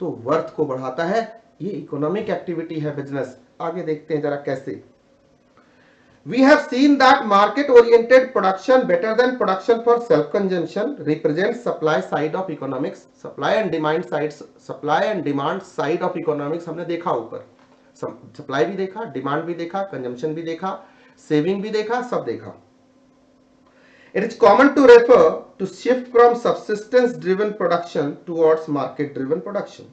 तो वर्थ को बढ़ाता है। ये इकोनॉमिक एक्टिविटी है बिजनेस। आगे देखते हैं जरा कैसे। We have seen that market-oriented production better than production for self-consumption represents supply side of economics. Supply and demand side of economics हमने देखा ऊपर। सप्लाई भी देखा, डिमांड भी देखा, कंजम्पशन भी देखा, सेविंग भी देखा, सब देखा। It is common to refer to shift from subsistence-driven production towards market-driven production.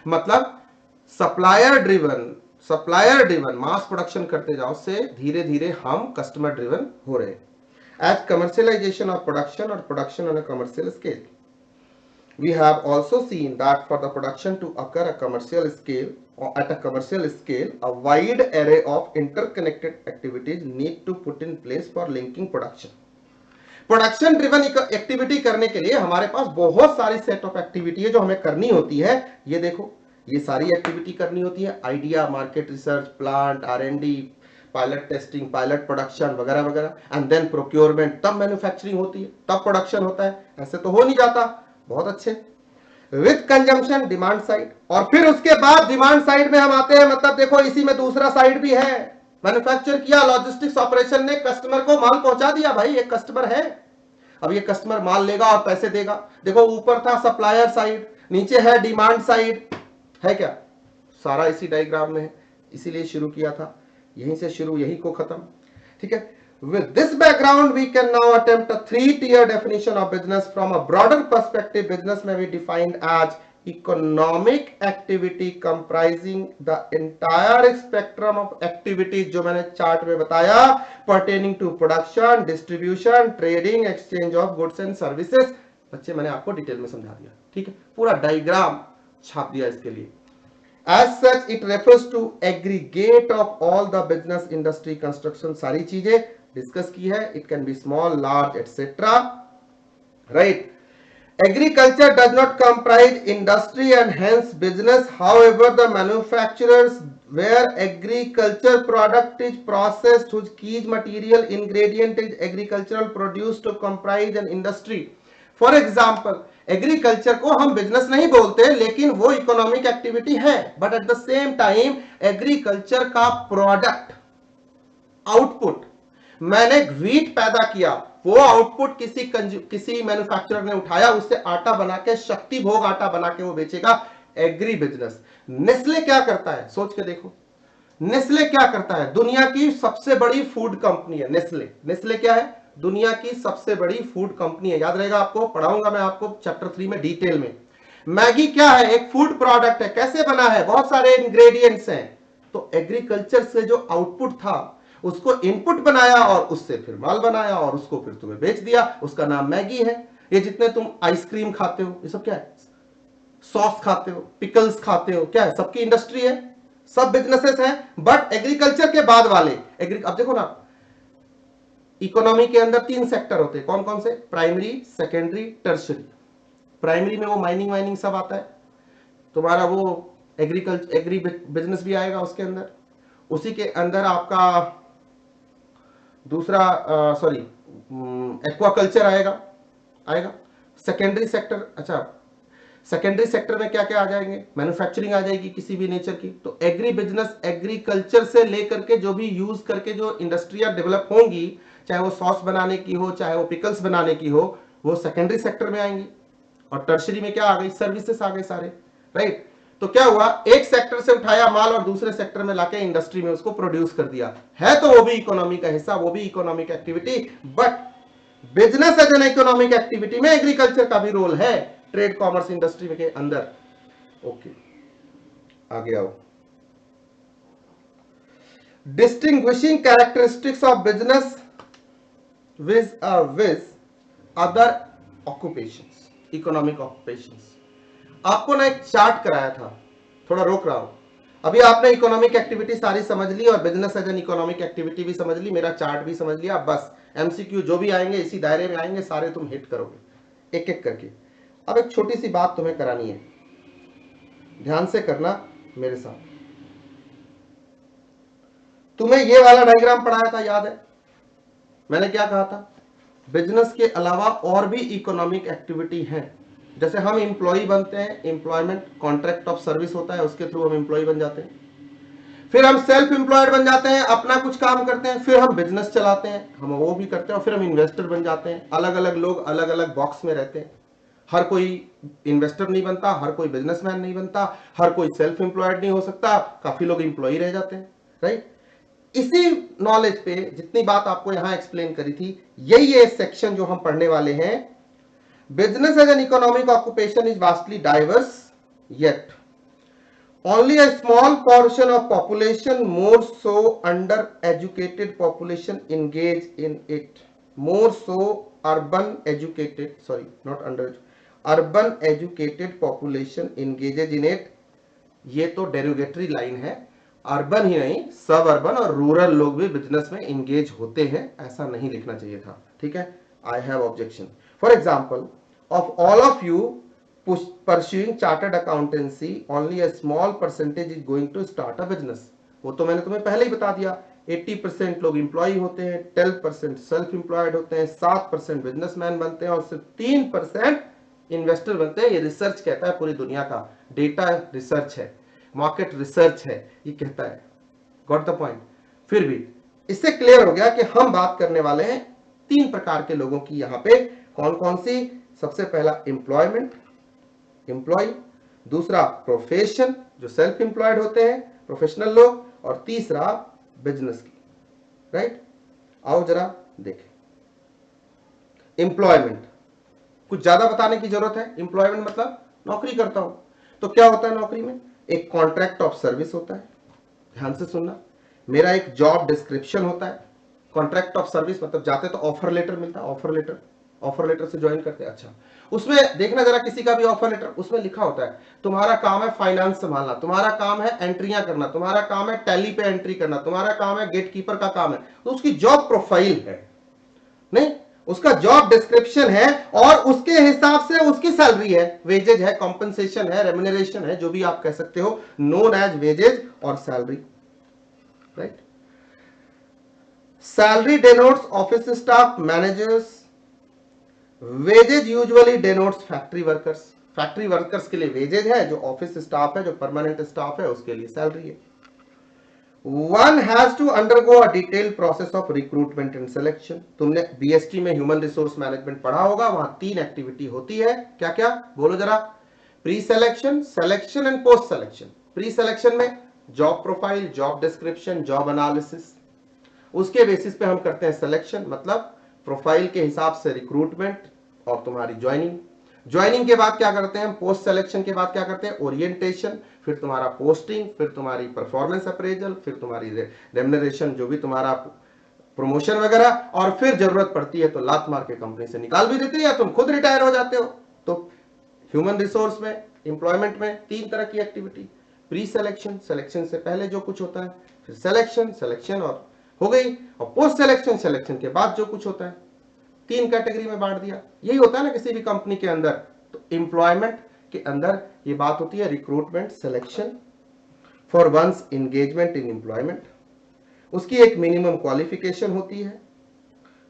मतलब सप्लायर ड्रिवन मास प्रोडक्शन करते जाओ से धीरे धीरे हम कस्टमर ड्रिवन हो रहे हैं। एज कमर्शियलाइजेशन ऑफ प्रोडक्शन और production on a commercial scale, we have also seen that for the production to occur a commercial scale or at a commercial scale, a wide array of interconnected activities need to put in place for linking production. Production driven activity करने के लिए हमारे पास बहुत सारी set of activity है जो हमें करनी होती है। ये देखो, ये सारी एक्टिविटी करनी होती है। Idea, market research, plant, R&D, pilot testing, pilot production वगैरह वगैरह, एंड देन प्रोक्योरमेंट, तब मैन्युफैक्चरिंग होती है, तब प्रोडक्शन होता है। ऐसे तो हो नहीं जाता। बहुत अच्छे। विद कंजम्पशन डिमांड साइड, और फिर उसके बाद डिमांड साइड में हम आते हैं। मतलब देखो, इसी में दूसरा साइड भी है। मैन्युफैक्चर किया, लॉजिस्टिक्स ऑपरेशन ने कस्टमर को माल पहुंचा दिया। भाई एक कस्टमर है, अब ये कस्टमर माल लेगा और पैसे देगा। देखो ऊपर था सप्लायर साइड, नीचे है डिमांड साइड, है क्या? सारा इसी डायग्राम में है, इसीलिए शुरू किया था। यहीं से शुरू, यहीं को खत्म। ठीक है। With this background, we can now attempt a 3-tier definition of business from a broader perspective. Business may be defined as economic activity comprising the entire spectrum of activities जो मैंने चार्ट में बताया, pertaining to production, distribution, trading, exchange of goods and services। बच्चे मैंने आपको detail में समझा दिया। ठीक है, पूरा डायग्राम छाप दिया इसके लिए। As such, it refers to aggregate of all the business, industry, construction, सारी चीजें डिस्कस की है। It can be small, large, etc. Right? Agriculture does not comprise industry and hence business. However, the manufacturers where agriculture product is processed whose key material ingredient is agricultural produce to comprise an industry. For example, agriculture को हम business नहीं बोलते, लेकिन वो economic activity है। But at the same time agriculture का product, output, मैंने wheat पैदा किया, वो आउटपुट किसी मैन्युफैक्चरर ने उठाया, उससे आटा बना के, शक्ति भोग आटा बना के वो बेचेगा। Agri business. नेस्ले क्या करता है? सोच के देखो, नेस्ले क्या करता है? दुनिया की सबसे बड़ी फूड कंपनी है नेस्ले। नेस्ले क्या है? दुनिया की सबसे बड़ी फूड कंपनी है। याद रहेगा, आपको पढ़ाऊंगा मैं आपको चैप्टर 3 में डिटेल में। मैगी क्या है? एक फूड प्रोडक्ट है। कैसे बना है? बहुत सारे इंग्रेडिएंट्स हैं। तो एग्रीकल्चर से जो आउटपुट था उसको इनपुट बनाया और उससे फिर माल बनाया और उसको फिर तुम्हें बेच दिया, उसका नाम मैगी है। ये जितने तुम आइसक्रीम खाते हो, ये सब क्या है? सॉस खाते हो, पिकल्स खाते हो, क्या है? सबकी इंडस्ट्री है, सब बिजनेसेस हैं। बट एग्रीकल्चर के बाद वाले अब देखो ना, इकोनॉमी के अंदर 3 सेक्टर होते हैं। कौन कौन से? Primary, secondary, tertiary. प्राइमरी में वो माइनिंग वाइनिंग सब आता है, तुम्हारा वो एग्रीकल्चर, एग्री बिजनेस भी आएगा उसके अंदर। उसी के अंदर आपका दूसरा एक्वाकल्चर आएगा। सेकेंडरी सेक्टर, अच्छा सेकेंडरी सेक्टर में क्या क्या आ जाएंगे? मैन्युफैक्चरिंग आ जाएगी किसी भी नेचर की। तो एग्री बिजनेस, एग्रीकल्चर से लेकर के जो भी यूज करके जो इंडस्ट्रियां डेवलप होंगी, चाहे वो सॉस बनाने की हो, चाहे वो पिकल्स बनाने की हो, वो सेकेंडरी सेक्टर में आएंगी। और टर्शरी में क्या आ गई? सर्विसेज आ गए सारे। राइट। तो क्या हुआ, एक सेक्टर से उठाया माल और दूसरे सेक्टर में लाके इंडस्ट्री में उसको प्रोड्यूस कर दिया, है तो वो भी इकोनॉमी का हिस्सा, वो भी economic activity, but business as an economic activity में एग्रीकल्चर का भी रोल है ट्रेड कॉमर्स इंडस्ट्री के अंदर। ओके, आगे आओ। Distinguishing characteristics of business with other occupations, economic occupations। आपको ना एक चार्ट कराया था, थोड़ा रोक रहा हूं, अभी आपने इकोनॉमिक एक्टिविटी सारी समझ ली और business as an economic activity भी समझ ली, मेरा चार्ट भी समझ लिया, बस एमसीक्यू जो भी आएंगे इसी दायरे में आएंगे, सारे तुम हिट करोगे एक एक करके। अब एक छोटी सी बात तुम्हें करानी है, ध्यान से करना मेरे साथ। तुम्हें ये वाला डायग्राम पढ़ाया था, याद है मैंने क्या कहा था? बिजनेस के अलावा और भी इकोनॉमिक एक्टिविटी है, जैसे हम एम्प्लॉय बनते हैं, एम्प्लॉयमेंट कॉन्ट्रैक्ट ऑफ सर्विस होता है, उसके थ्रू हम एम्प्लॉय बन जाते हैं, फिर हम सेल्फ एम्प्लॉयड बन जाते हैं, अपना कुछ काम करते हैं, फिर हम बिजनेस चलाते हैं, हम वो भी करते हैं, और फिर हम इन्वेस्टर बन जाते हैं। अलग अलग लोग अलग अलग बॉक्स में रहते हैं, हर कोई इन्वेस्टर नहीं बनता, हर कोई बिजनेसमैन नहीं बनता, हर कोई सेल्फ एम्प्लॉयड नहीं हो सकता, काफी लोग एम्प्लॉय रह जाते हैं, राइट। इसी नॉलेज पे जितनी बात आपको यहां एक्सप्लेन करी थी, यही ये सेक्शन जो हम पढ़ने वाले हैं। Business as an economic occupation is vastly diverse, yet only a small portion of population, more so under educated population, engage in it, more so urban educated, sorry not under, urban educated population engages in it। ये तो derogatory line है, urban ही नहीं सब urban और rural लोग भी business में engage होते हैं, ऐसा नहीं लिखना चाहिए था, ठीक है। I have objection. For example, of all of you pursuing chartered accountancy, only a small percentage is going to start a business। वो तो मैंने तुम्हें पहले ही बता दिया, 80% लोग एम्प्लॉय होते हैं, 12% सेल्फ एम्प्लॉयड होते हैं, 7% बिजनेसमैन बनते हैं और सिर्फ 3% इन्वेस्टर बनते हैं। ये रिसर्च कहता है, पूरी दुनिया का डेटा रिसर्च है, मार्केट रिसर्च है, ये कहता है। Got the point? फिर भी इससे क्लियर हो गया कि हम बात करने वाले हैं 3 प्रकार के लोगों की यहां पे। कौन कौन सी? सबसे पहला एम्प्लॉयमेंट, एम्प्लॉय, दूसरा प्रोफेशन जो सेल्फ एम्प्लॉयड होते हैं, प्रोफेशनल लोग, और तीसरा बिजनेस की, राइट। आओ जरा देखें एम्प्लॉयमेंट, कुछ ज्यादा बताने की जरूरत है। एम्प्लॉयमेंट मतलब नौकरी करता हूं, तो क्या होता है नौकरी में? एक कॉन्ट्रैक्ट ऑफ सर्विस होता है, ध्यान से सुनना, मेरा एक जॉब डिस्क्रिप्शन होता है। कॉन्ट्रैक्ट ऑफ सर्विस मतलब जाते तो ऑफर लेटर मिलता है, ऑफर लेटर से ज्वाइन करते हैं। अच्छा, उसमें देखना जरा किसी का भी ऑफर लेटर, उसमें लिखा होता है तुम्हारा काम है फाइनेंस संभालना, तुम्हारा काम है एंट्रियां करना, तुम्हारा काम है टैली पे एंट्री करना, तुम्हारा काम है गेट कीपर का काम है। तो उसकी जॉब प्रोफाइल है, नहीं उसका जॉब डिस्क्रिप्शन है, और उसके हिसाब से उसकी सैलरी है, वेजेज है, कॉम्पनसेशन है, रेम्यूनरेशन है, जो भी आप कह सकते हो, नोन एज वेजेज और salary, right. Salary denotes office staff, managers. Wages usually denotes factory workers, factory workers के लिए वेजेज है, जो ऑफिस स्टाफ है, जो परमानेंट स्टाफ है, उसके लिए सैलरी है। One has to undergo a detailed process of recruitment and selection। तुमने बीएसटी में ह्यूमन रिसोर्स मैनेजमेंट पढ़ा होगा, वहां 3 एक्टिविटी होती है, क्या क्या बोलो जरा? Pre selection, selection and post selection. Pre selection में job profile, job description, job analysis, उसके बेसिस पे हम करते हैं सिलेक्शन, मतलब प्रोफाइल के हिसाब से रिक्रूटमेंट और तुम्हारी ज्वाइनिंग। ज्वाइनिंग के बाद क्या करते हैं? पोस्ट सिलेक्शन के बाद क्या करते हैं? ओरिएंटेशन, फिर तुम्हारा पोस्टिंग, फिर तुम्हारी परफॉर्मेंस अप्रेजल, फिर तुम्हारी रेम्यूनरेशन, जो भी तुम्हारा प्रमोशन वगैरह, और फिर जरूरत पड़ती है तो लात मार के कंपनी से निकाल भी देते हैं या तुम खुद रिटायर हो जाते हो। तो ह्यूमन रिसोर्स में, एम्प्लॉयमेंट में 3 तरह की एक्टिविटी। प्री सिलेक्शन, सिलेक्शन से पहले जो कुछ होता है, फिर सिलेक्शन, सिलेक्शन और हो गई, और पोस्ट सिलेक्शन, सिलेक्शन के बाद जो कुछ होता है। 3 कैटेगरी में बांट दिया। यही होता है ना किसी भी कंपनी के अंदर। तो एम्प्लॉयमेंट के अंदर ये बात होती है recruitment, selection for one's engagement in employment. उसकी एक मिनिमम क्वालिफिकेशन होती है।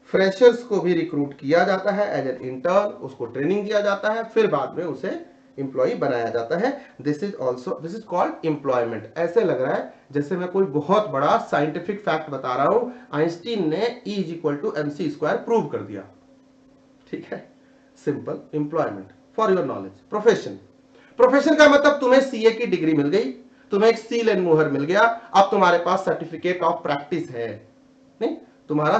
फ्रेशर्स को भी रिक्रूट किया जाता है एज एन इंटर्न, उसको ट्रेनिंग दिया जाता है, फिर बाद में उसे एम्प्लॉय बनाया जाता है। This is called employment. ऐसे लग रहा है जैसे मैं कोई बहुत बड़ा साइंटिफिक फैक्ट बता रहा हूं, आइंस्टीन ने E = mc² प्रूव कर दिया, ठीक है। Simple employment for your knowledge. Profession, profession का मतलब तुम्हें सीए की डिग्री मिल गई, तुम्हें एक सील एंड मुहर मिल गया, अब तुम्हारे पास सर्टिफिकेट ऑफ प्रैक्टिस है, नहीं तुम्हारा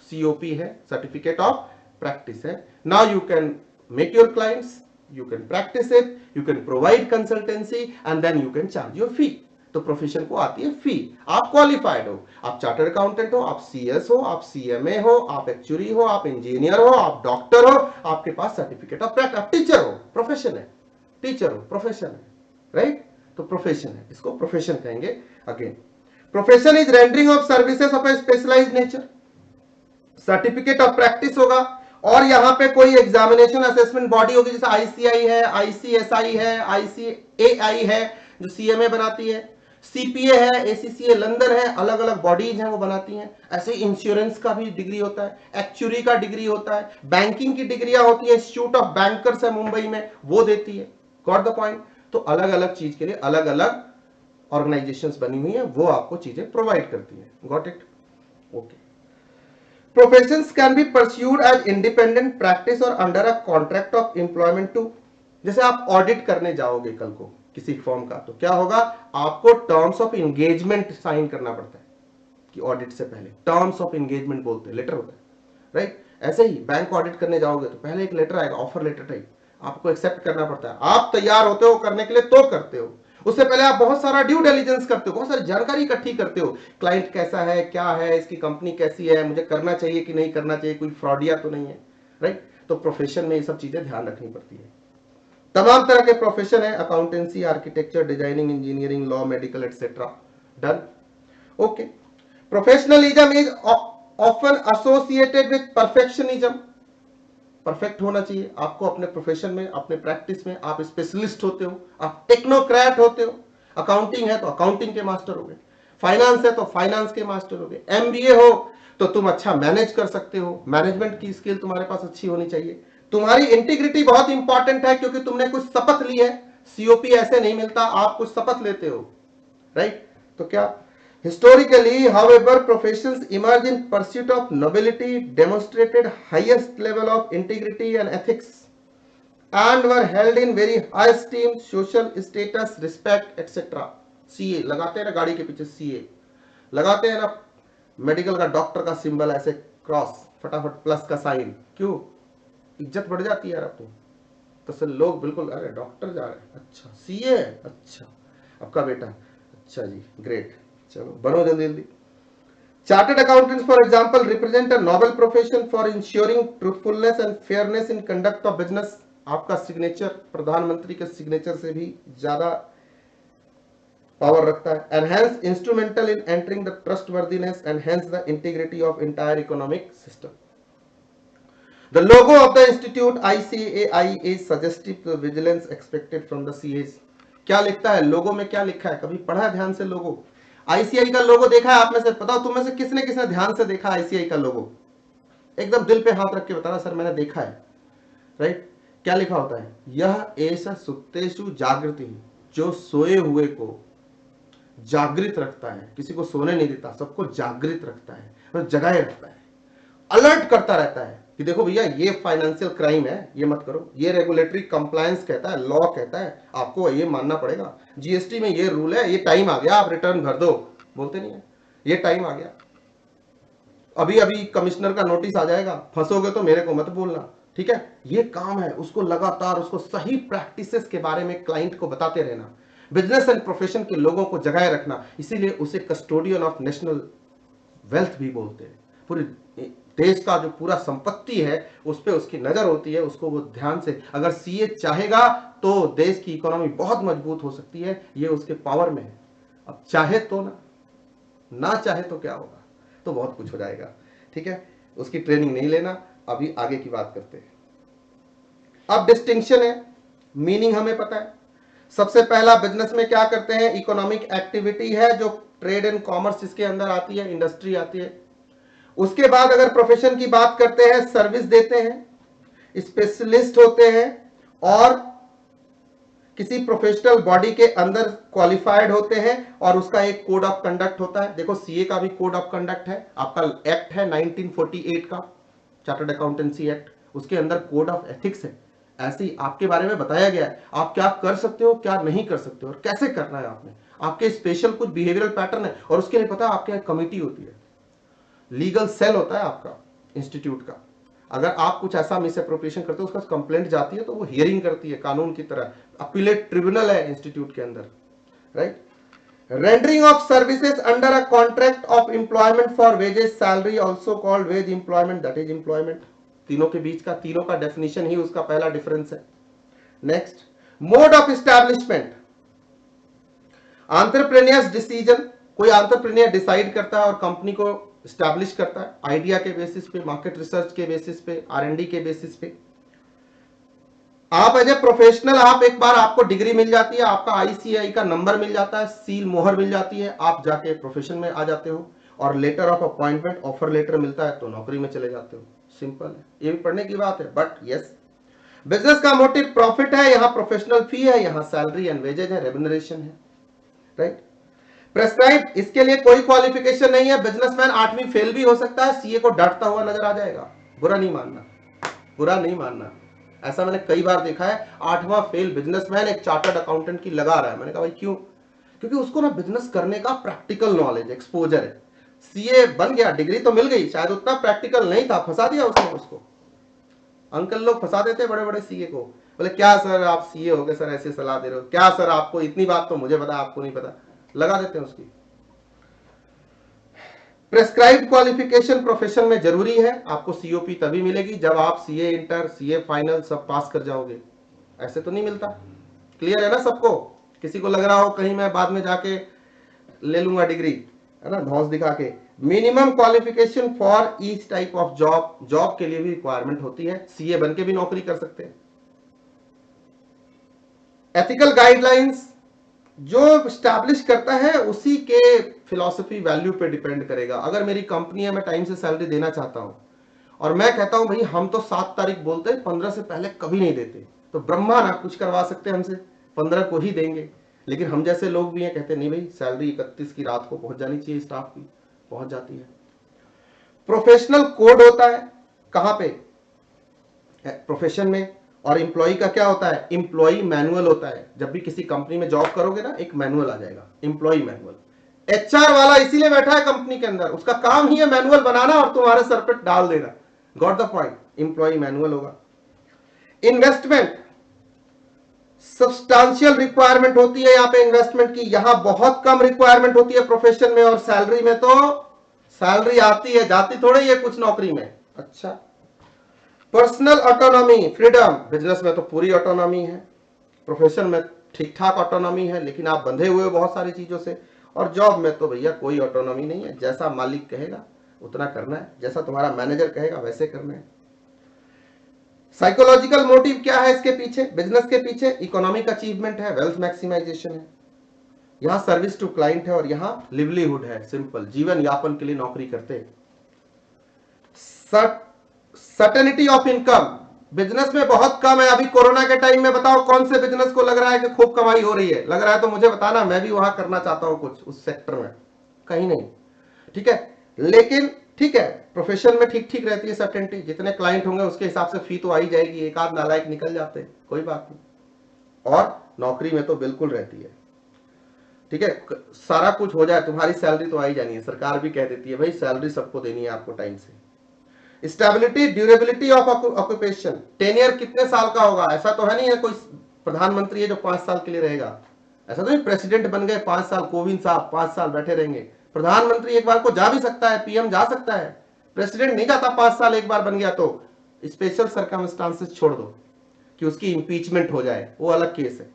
सीओपी है, सर्टिफिकेट ऑफ प्रैक्टिस है। Now you can make your clients, you can practice it, you can provide consultancy and then you can charge your fee। तो प्रोफेशन को आती है फी। आप क्वालिफाइड हो, आप चार्टर्ड अकाउंटेंट हो, आप सीएस हो, आप सीएमए हो, आप एक्चुअरी हो, आप इंजीनियर हो, आप डॉक्टर हो, आपके पास सर्टिफिकेट ऑफ प्रैक्टिस, आप टीचर हो, प्रोफेशन है, टीचर हो, प्रोफेशन है, राइट। तो प्रोफेशन है, इसको प्रोफेशन कहेंगे। Again profession is rendering of services of a specialised nature. Certificate of practice होगा और यहां पे कोई एग्जामिनेशन असेसमेंट बॉडी होगी, जैसे आईसीआई है, आईसीएसआई है, आईसीएआई है जो सीएमए बनाती है, सीपीए है, एसीसीए लंदन है, अलग अलग बॉडीज हैं वो बनाती हैं। ऐसे इंश्योरेंस का भी डिग्री होता है, एक्चुअरी का डिग्री होता है, बैंकिंग की डिग्रियां होती है, इंस्टीट्यूट ऑफ बैंकर्स है मुंबई में, वो देती है। Got the point. तो अलग अलग चीज के लिए अलग अलग ऑर्गेनाइजेशंस बनी हुई है, वो आपको चीजें प्रोवाइड करती है। Got it, okay. Professions can be pursued as independent practice or under a contract of employment too। जैसे आप ऑडिट करने जाओगे कल को किसी फॉर्म का, तो क्या होगा, आपको टर्म्स ऑफ एंगेजमेंट साइन करना पड़ता है कि ऑडिट से पहले टर्म्स ऑफ एंगेजमेंट बोलते हैं, लेटर होता है, राइट। ऐसे ही बैंक ऑडिट करने जाओगे तो पहले एक लेटर आएगा, ऑफर लेटर टाइप, आपको एक्सेप्ट करना पड़ता है। आप तैयार होते हो करने के लिए तो करते हो, उससे पहले आप बहुत सारा ड्यू डिलिजेंस करते हो, बहुत सारी जानकारी इकट्ठी करते हो, क्लाइंट कैसा है, क्या है, इसकी कंपनी कैसी है, मुझे करना चाहिए कि नहीं करना चाहिए, कोई फ्रॉडिया तो नहीं है, राइट। तो प्रोफेशन में ये सब चीजें ध्यान रखनी पड़ती है। तमाम तरह के प्रोफेशन है, accountancy, architecture, designing, engineering, law, medical etcetera. Done, okay. Professionalism is often associated with perfectionism. Perfect होना चाहिए आपको अपने प्रोफेशन में, अपने प्रैक्टिस में। आप स्पेशलिस्ट होते हो, आप टेक्नोक्रेट होते हो। अकाउंटिंग है तो अकाउंटिंग के मास्टर हो गए, फाइनेंस है तो फाइनेंस के मास्टर हो गए, एमबीए हो तो तुम अच्छा मैनेज कर सकते हो, मैनेजमेंट की स्किल तुम्हारे पास अच्छी होनी चाहिए। तुम्हारी इंटीग्रिटी बहुत इंपॉर्टेंट है क्योंकि तुमने कुछ शपथ ली है, सीओपी ऐसे नहीं मिलता, आप कुछ शपथ लेते हो, राइट। तो क्या historically, however, professions emerge in pursuit of nobility, demonstrated highest level of integrity and ethics, and were held in very high esteem, social status, respect, etc। CA लगाते हैं ना गाड़ी के पीछे, सीए लगाते हैं ना, मेडिकल का डॉक्टर का सिंबल ऐसे क्रॉस, फटाफट प्लस का साइन, क्यों, इज्जत बढ़ जाती है यार अपनी। तो सब लोग बिल्कुल, अरे डॉक्टर जा रहे हैं, अच्छा सीए, अच्छा आपका बेटा, अच्छा जी ग्रेट, चलो बनो जल्दी जल्दी। Chartered accountants for example represent a noble profession for ensuring truthfulness and fairness in conduct of business. आपका सिग्नेचर प्रधानमंत्री के सिग्नेचर से भी ज्यादा पावर रखता है। And hence instrumental in entering the trustworthiness and hence the integrity of entire economic system. The logo of the institute ICAI is suggestive to vigilance expected from the CAs। क्या लिखता है लोगो में, क्या लिखा है, कभी पढ़ा है ध्यान से लोगो? आईसीआई का लोगो देखा है आप में से? बताओ तुम में से किसने किसने ध्यान से देखा आईसीआई का लोगो? एकदम दिल पे हाथ रख के बताना सर मैंने देखा है, राइट। क्या लिखा होता है? यह एष सुप्तेषु जागृति, जो सोए हुए को जागृत रखता है, किसी को सोने नहीं देता, सबको जागृत रखता है, और जगाए रखता है, अलर्ट करता रहता है कि देखो भैया ये फाइनेंशियल क्राइम है, ये मत करो, ये रेगुलेटरी कंप्लायंस कहता है, लॉ कहता है, आपको ये मानना पड़ेगा, जीएसटी में ये रूल है, ये टाइम आ गया, आप रिटर्न भर दो, बोलते नहीं है, ये टाइम आ गया, अभी अभी कमिश्नर का नोटिस आ जाएगा, फंसोगे तो मेरे को मत बोलना, ठीक है। ये काम है, उसको लगातार उसको सही प्रैक्टिसेस के बारे में क्लाइंट को बताते रहना, बिजनेस एंड प्रोफेशन के लोगों को जगाए रखना, इसीलिए उसे कस्टोडियन ऑफ नेशनल वेल्थ भी बोलते हैं। पूरे देश का जो पूरा संपत्ति है उस पे उसकी नजर होती है, उसको वो ध्यान से, अगर सीए चाहेगा तो देश की इकोनॉमी बहुत मजबूत हो सकती है, ये उसके पावर में है। अब चाहे तो ना चाहे तो क्या होगा, तो बहुत कुछ हो जाएगा, ठीक है। उसकी ट्रेनिंग नहीं लेना, अभी आगे की बात करते हैं। अब डिस्टिंक्शन है, मीनिंग हमें पता है। सबसे पहला बिजनेस में क्या करते हैं, इकोनॉमिक एक्टिविटी है जो ट्रेड एंड कॉमर्स इसके अंदर आती है, इंडस्ट्री आती है। उसके बाद अगर प्रोफेशन की बात करते हैं, सर्विस देते हैं, स्पेशलिस्ट होते हैं और किसी प्रोफेशनल बॉडी के अंदर क्वालिफाइड होते हैं और उसका एक कोड ऑफ कंडक्ट होता है। देखो सीए का भी कोड ऑफ कंडक्ट है, आपका एक्ट है 1948 का चार्टर्ड अकाउंटेंसी एक्ट, उसके अंदर कोड ऑफ एथिक्स है, ऐसे ही आपके बारे में बताया गया है, आप क्या कर सकते हो, क्या नहीं कर सकते हो और कैसे करना है आपने। आपके स्पेशल कुछ बिहेवियरल पैटर्न है और उसके लिए पता है आपके यहाँ कमिटी होती है, लीगल सेल होता है आपका इंस्टीट्यूट का। अगर आप कुछ ऐसा मिस अप्रोप्रिएशन करते हो, उसका कंप्लेंट जाती है तो वो हियरिंग करती है कानून की तरह, अपीलेट ट्रिब्यूनल है इंस्टीट्यूट के अंदर, right. Rendering of services under a contract of employment for wages salary also called veg employment, that is employment. तीनों के बीच का, तीनों का डेफिनेशन ही उसका पहला डिफरेंस है। Next, mode of establishment, entrepreneurs decision, कोई एंटरप्रेन्योर डिसाइड करता है और कंपनी को स्टैब्लिश करता है आइडिया के बेसिस पे, मार्केट रिसर्च के बेसिस पे, R&D के बेसिस पे। आप एज ए प्रोफेशनल, आप एक बार आपको डिग्री मिल जाती है, आपका ICAI का नंबर मिल जाता है, सील मोहर मिल जाती है, आप जाके प्रोफेशन में आ जाते हो और letter of appointment, offer letter मिलता है तो नौकरी में चले जाते हो। सिंपल है, ये भी पढ़ने की बात है। बट यस, बिजनेस का मोटिव प्रॉफिट है, यहां प्रोफेशनल फी है, यहां सैलरी एंड वेजेज है, रेम्यूनरेशन है, राइट। प्रेस्क्राइब, इसके लिए कोई क्वालिफिकेशन नहीं है, बिजनेसमैन 8वीं फेल भी हो सकता है, CA को डांटता हुआ नजर आ जाएगा, बुरा नहीं मानना, बुरा नहीं मानना। ऐसा मैंने कई बार देखा है, 8वां फेल बिजनेसमैन एक चार्टर्ड अकाउंटेंट की लगा रहा है। मैंने कहा भाई क्यों? क्योंकि उसको ना बिजनेस करने का प्रैक्टिकल नॉलेज, एक्सपोजर है। CA बन गया, डिग्री तो मिल गई, शायद उतना प्रैक्टिकल नहीं था, फंसा दिया उसने उसको। अंकल लोग फंसा देते बड़े बड़े CA को, बोले क्या सर आप CA हो गए सर, ऐसे सलाह दे रहे हो, क्या सर आपको इतनी बात तो मुझे पता, आपको नहीं पता, लगा देते हैं उसकी। प्रेस्क्राइब्ड क्वालिफिकेशन प्रोफेशन में जरूरी है, आपको COP तभी मिलेगी जब आप CA इंटर, CA फाइनल सब पास कर जाओगे, ऐसे तो नहीं मिलता। क्लियर है ना सबको? किसी को लग रहा हो कहीं मैं बाद में जाके ले लूंगा डिग्री, है ना, धौंस दिखा के। Minimum qualification for each type of job, job के लिए भी रिक्वायरमेंट होती है, CA बन के भी नौकरी कर सकते हैं। एथिकल गाइडलाइंस जो स्टैब्लिश करता है उसी के फिलॉसफी वैल्यू पे डिपेंड करेगा। अगर मेरी कंपनी है, मैं टाइम से सैलरी देना चाहता हूं और मैं कहता हूं भाई हम तो 7 तारीख बोलते हैं, 15 से पहले कभी नहीं देते, तो ब्रह्मा ना कुछ करवा सकते हमसे, 15 को ही देंगे। लेकिन हम जैसे लोग भी हैं, कहते नहीं भाई सैलरी 31 की रात को पहुंच जानी चाहिए, स्टाफ की पहुंच जाती है। प्रोफेशनल कोड होता है कहां पे? प्रोफेशन में। और एम्प्लॉय का क्या होता है? एम्प्लॉय मैनुअल होता है। जब भी किसी कंपनी में जॉब करोगे ना, एक मैनुअल आ जाएगा, एम्प्लॉय मैनुअल। HR वाला इसीलिए बैठा है कंपनी के अंदर, उसका काम ही है मैनुअल बनाना और तुम्हारे सर पे डाल देना। Got the point? Employ manual होगा। इन्वेस्टमेंट, सब्सटेंशियल रिक्वायरमेंट होती है यहां पे इन्वेस्टमेंट की, यहां बहुत कम रिक्वायरमेंट होती है प्रोफेशन में, और सैलरी में तो सैलरी आती है, जाती थोड़ी है कुछ नौकरी में। अच्छा, पर्सनल ऑटोनॉमी, फ्रीडम, बिजनेस में तो पूरी ऑटोनॉमी है, प्रोफेशन में ठीक ठाक ऑटोनॉमी है, लेकिन आप बंधे हुए हो बहुत सारी चीजों से। और जॉब में तो भैया कोई ऑटोनॉमी नहीं है, जैसा मालिक कहेगा उतना करना है, जैसा तुम्हारा मैनेजर कहेगा वैसे करना है। साइकोलॉजिकल मोटिव क्या है इसके पीछे? बिजनेस के पीछे इकोनॉमिक अचीवमेंट है, वेल्थ मैक्सिमाइजेशन है, यहां सर्विस टू क्लाइंट है, और यहां लिवलीहुड है, सिंपल जीवन यापन के लिए नौकरी करते हैं। सर्टेनिटी ऑफ इनकम बिजनेस में बहुत कम है। अभी कोरोना के टाइम में बताओ कौन से बिजनेस को लग रहा है कि खूब कमाई हो रही है? लग रहा है तो मुझे बताना, मैं भी वहां करना चाहता हूं कुछ उस सेक्टर में। कहीं नहीं, ठीक है। लेकिन ठीक है, प्रोफेशन में ठीक ठीक रहती है सर्टेनिटी, जितने क्लाइंट होंगे उसके हिसाब से फी तो आ ही जाएगी, एक आध नालायक निकल जाते हैं, कोई बात नहीं। और नौकरी में तो बिल्कुल रहती है, ठीक है, सारा कुछ हो जाए तुम्हारी सैलरी तो आ ही जानी है, सरकार भी कह देती है भाई सैलरी सबको देनी है आपको टाइम से। स्टेबिलिटी, ड्यूरेबिलिटी ऑफ ऑक्यूपेशन, टेनियर कितने साल का होगा? ऐसा तो है नहीं है कोई प्रधानमंत्री है जो 5 साल के लिए रहेगा, ऐसा तो नहीं प्रेसिडेंट बन गए 5 साल, कोविंद साहब 5 साल बैठे रहेंगे। प्रधानमंत्री एक बार को जा भी सकता है, PM जा सकता है, प्रेसिडेंट नहीं जाता 5 साल एक बार बन गया तो। स्पेशल सर्कमस्टांसेस छोड़ दो कि उसकी इंपीचमेंट हो जाए, वो अलग केस है,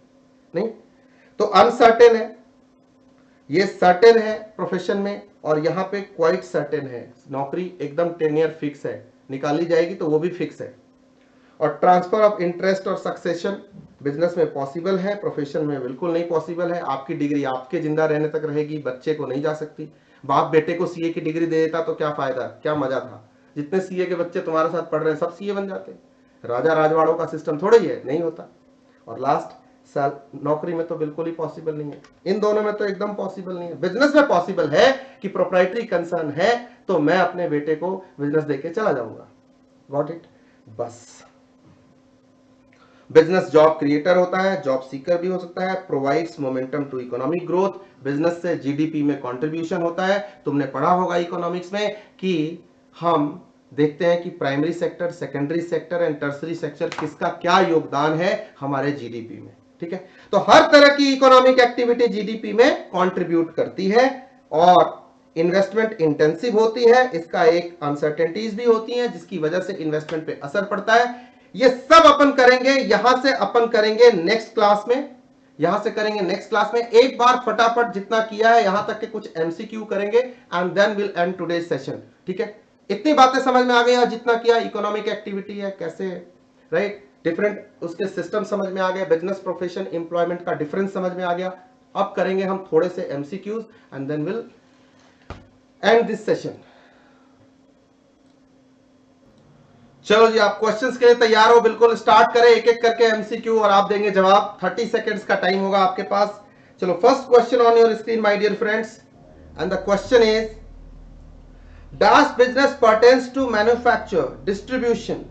नहीं तो अनसर्टेन है, ये सर्टेन है प्रोफेशन में, और यहां पे क्वाइट सर्टेन है, नौकरी एकदम टेनियर फिक्स है, निकाली जाएगी तो वो भी फिक्स है। और ट्रांसफर ऑफ इंटरेस्ट और सक्सेशन बिजनेस में पॉसिबल है, प्रोफेशन में बिल्कुल नहीं पॉसिबल है। आपकी डिग्री आपके जिंदा रहने तक रहेगी, बच्चे को नहीं जा सकती। बाप बेटे को CA की डिग्री दे देता तो क्या फायदा, क्या मजा था? जितने CA के बच्चे तुम्हारे साथ पढ़ रहे हैं सब CA बन जाते। राजा राजवाड़ों का सिस्टम थोड़ा ही है, नहीं होता। और लास्ट नौकरी में तो बिल्कुल ही पॉसिबल नहीं है, इन दोनों में तो एकदम पॉसिबल नहीं है। बिजनेस में पॉसिबल है कि प्रोप्राइटरी कंसर्न है तो मैं अपने बेटे को बिजनेस देके चला जाऊंगा, गॉट इट? बस बिजनेस जॉब क्रिएटर होता है, जॉब सीकर भी हो सकता है, provides momentum to economic growth, business से जीडीपी में कंट्रीब्यूशन होता है। तुमने पढ़ा होगा इकोनॉमिक्स में कि हम देखते हैं कि primary sector, secondary sector and tertiary sector किसका क्या योगदान है हमारे जीडीपी में, ठीक है। तो हर तरह की इकोनॉमिक एक्टिविटी जीडीपी में कंट्रीब्यूट करती है और इन्वेस्टमेंट इंटेंसिव होती है, इसका एक अनसर्टेनिटीज भी होती है जिसकी वजह से इन्वेस्टमेंट पे असर पड़ता है। ये सब अपन करेंगे, यहां से अपन करेंगे नेक्स्ट क्लास में, यहां से करेंगे नेक्स्ट क्लास में। एक बार फटाफट जितना किया है यहां तक के कुछ एमसीक्यू करेंगे and then will end today's session, ठीक है। इतनी बातें समझ में आ गई, जितना किया इकोनॉमिक एक्टिविटी है कैसे, राइट, डिफरेंट उसके सिस्टम समझ में आ गया, बिजनेस प्रोफेशन एम्प्लॉयमेंट का डिफरेंस समझ में आ गया। अब करेंगे हम थोड़े से MCQs and then will end this session. चलो जी, आप क्वेश्चंस के लिए तैयार हो? बिल्कुल, स्टार्ट करें एक एक करके एमसीक्यू और आप देंगे जवाब। 30 सेकेंड्स का टाइम होगा आपके पास। चलो, first question on your screen my dear friends, and the question is dash business pertains to manufacture, distribution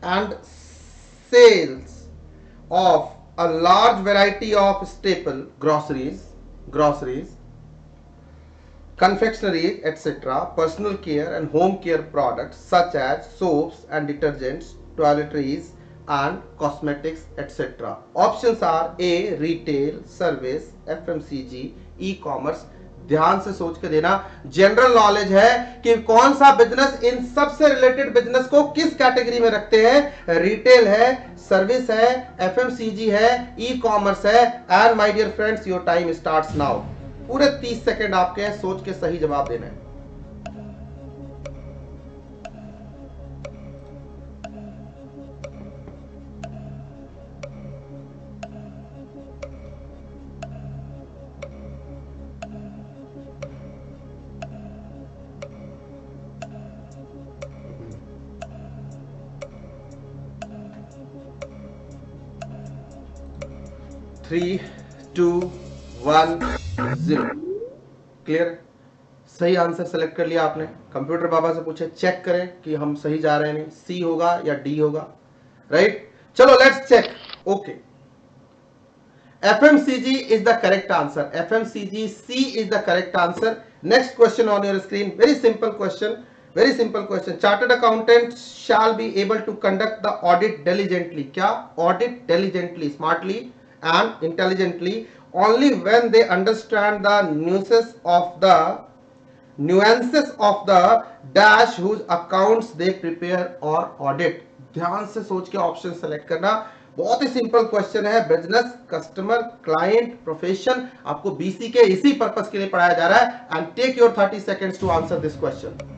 and sales of a large variety of staple groceries, confectionery, etc., personal care and home care products such as soaps and detergents, toiletries and cosmetics, etc. Options are A, retail, service, FMCG, e-commerce. ध्यान से सोच के देना, general knowledge है कि कौन सा business in सबसे रिलेटेड बिजनेस को किस कैटेगरी में रखते हैं। रिटेल है, सर्विस है, एफएमसीजी है, ई कॉमर्स है। And my dear friends, your time starts now. पूरे 30 सेकंड आपके हैं, सोच के सही जवाब देना है। थ्री, 2, 1, 0। क्लियर? सही आंसर सेलेक्ट कर लिया आपने। कंप्यूटर बाबा से पूछे, चेक करें कि हम सही जा रहे हैं, नहीं सी होगा या डी होगा, राइट। चलो let's check. Okay, FMCG is the correct answer. FMCG C is the correct answer. Next question on your screen. Very simple question. Very simple question. Chartered accountants shall be able to conduct the audit diligently. क्या? Audit diligently, smartly and intelligently only when they understand the nuances of the dash whose accounts they prepare or audit. ध्यान से सोच के option select करना। बहुत ही simple question है। Business, customer, client, profession, आपको बीसी के इसी पर्पस के लिए पढ़ाया जा रहा है। And take your 30 seconds to answer this question.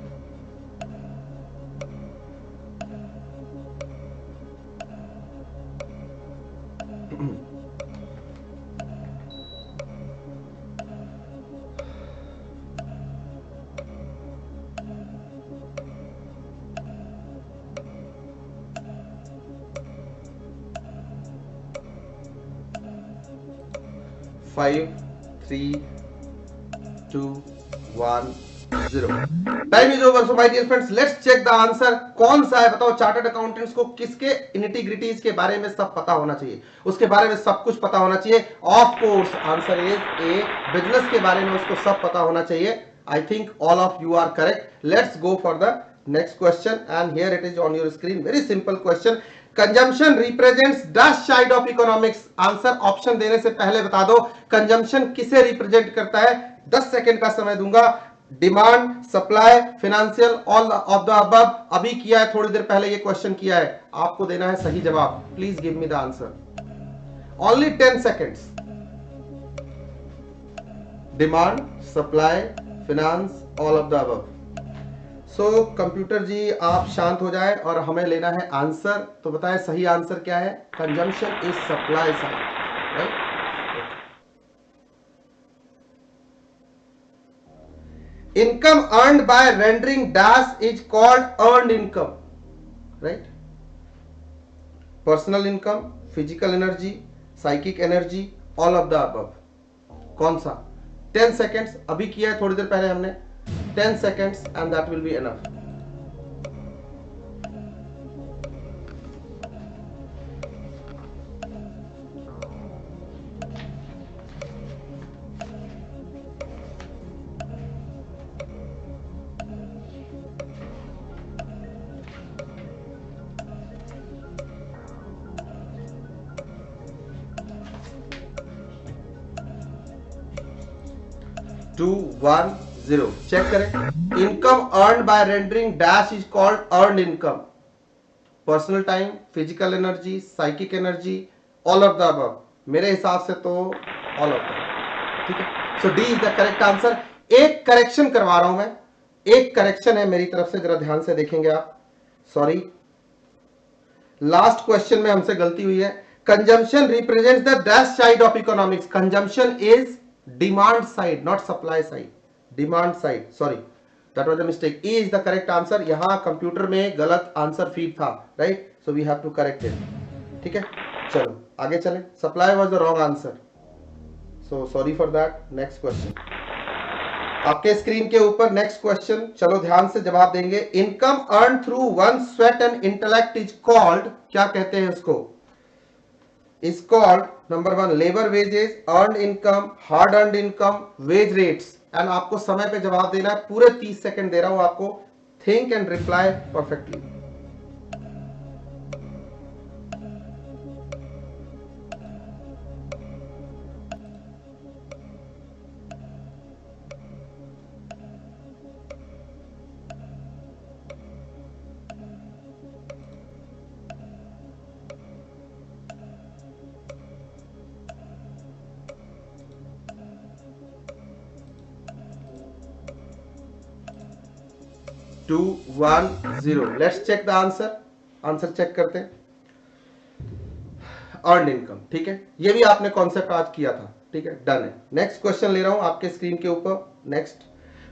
Five, 3, 2, 1, 0। Time is over. So my dear friends, let's check the answer. कौन सा है बताओ? चार्टर्ड अकाउंटेंट्स को किसके इंटीग्रिटीज के बारे में सब पता होना चाहिए, उसके बारे में सब कुछ पता होना चाहिए। Of course answer is A, business के बारे में उसको सब पता होना चाहिए। I think all of you are correct. Let's go for the next question and here it is on your screen. Very simple question. Consumption represents dash side of economics. Answer option देने से पहले बता दो, consumption किसे represent करता है? 10 second का समय दूंगा। Demand, supply, financial, all of the above. अभी किया है, थोड़ी देर पहले ये क्वेश्चन किया है, आपको देना है सही जवाब। Please give me the answer. Only 10 seconds. Demand, supply, finance, all of the above. So computer ji आप शांत हो जाए और हमें लेना है आंसर। तो बताएं सही आंसर क्या है? Consumption is supply side, right. Income earned by rendering dash is called earned income, right. Personal income, physical energy, psychic energy, all of the above. कौन सा? 10 सेकेंड्स। अभी किया है थोड़ी देर पहले हमने। 10 seconds and that will be enough. 210 check करें। Income earn by rendering dash is called earn income. Personal time, physical energy, psychic energy, all of the above. मेरे हिसाब से तो ऑल ऑफ द, ठीक है। So D is the correct answer. एक correction करवा रहा हूं मैं, एक करेक्शन है मेरी तरफ से, जरा ध्यान से देखेंगे आप। सॉरी, लास्ट क्वेश्चन में हमसे गलती हुई है। Consumption represents the dash side of economics. Consumption is demand side, not supply side. Demand side, sorry, that was a mistake. E is the correct answer. यहां कंप्यूटर में गलत आंसर फीड था, right, so we have to correct it, ठीक है। चलो आगे चलें। Supply was the wrong answer, so sorry for that. Next question आपके स्क्रीन के ऊपर, नेक्स्ट क्वेश्चन, चलो ध्यान से जवाब देंगे। Income earn through one sweat and intellect is called, क्या कहते हैं उसको? Is called number 1 labour wages, earn income, hard earn income, wage rates. And आपको समय पे जवाब देना है, पूरे 30 सेकंड दे रहा हूं आपको। Think and reply perfectly. To 210 let's check the answer. Answer check करते हैं। अर्न इनकम, ठीक है, ये भी आपने कॉन्सेप्ट आज किया था, ठीक है, डन है। नेक्स्ट क्वेश्चन ले रहा हूं आपके स्क्रीन के ऊपर। Next,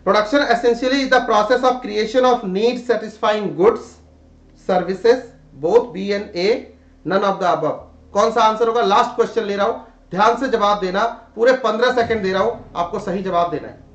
production essentially is the process of creation of need satisfying goods services, both B and A, none of the above. कौन सा आंसर होगा? लास्ट क्वेश्चन ले रहा हूं, ध्यान से जवाब देना। पूरे 15 सेकंड दे रहा हूं, आपको सही जवाब देना है।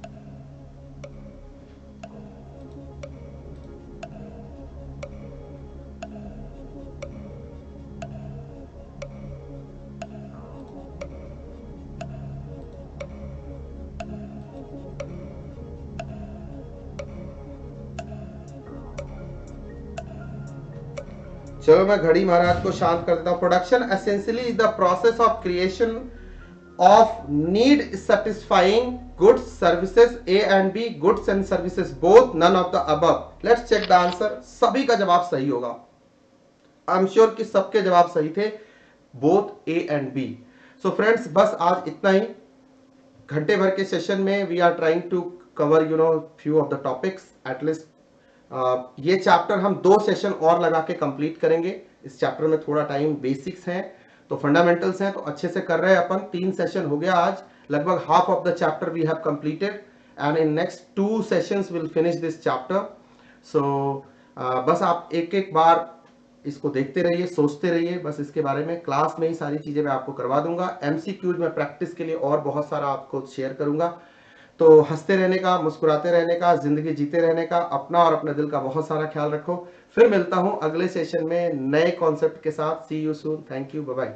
चलो मैं घड़ी महाराज को शांत कर देता हूं। Production essentially is the process of creation of need satisfying goods services, A and B, goods and services both, none of the above. Let's check the answer. सभी का जवाब सही होगा, आई एम श्योर कि सबके जवाब सही थे, both A and B. So friends, बस आज इतना ही। घंटे भर के सेशन में we are trying to cover few of the topics at least. ये चैप्टर हम 2 सेशन और लगा के कंप्लीट करेंगे। इस चैप्टर में थोड़ा टाइम बेसिक्स हैं, तो फंडामेंटल्स हैं, तो अच्छे से कर रहे हैं अपन। 3 सेशन हो गया आज, लगभग half of the chapter we have completed and in next 2 sessions will finish this chapter. So बस आप एक एक बार इसको देखते रहिए, सोचते रहिए, बस इसके बारे में। क्लास में ही सारी चीजें मैं आपको करवा दूंगा। एमसीक्यूज में प्रैक्टिस के लिए और बहुत सारा आपको शेयर करूंगा। तो हंसते रहने का, मुस्कुराते रहने का, जिंदगी जीते रहने का, अपना और अपने दिल का बहुत सारा ख्याल रखो। फिर मिलता हूं अगले सेशन में नए कॉन्सेप्ट के साथ। See you soon, thank you, bye bye.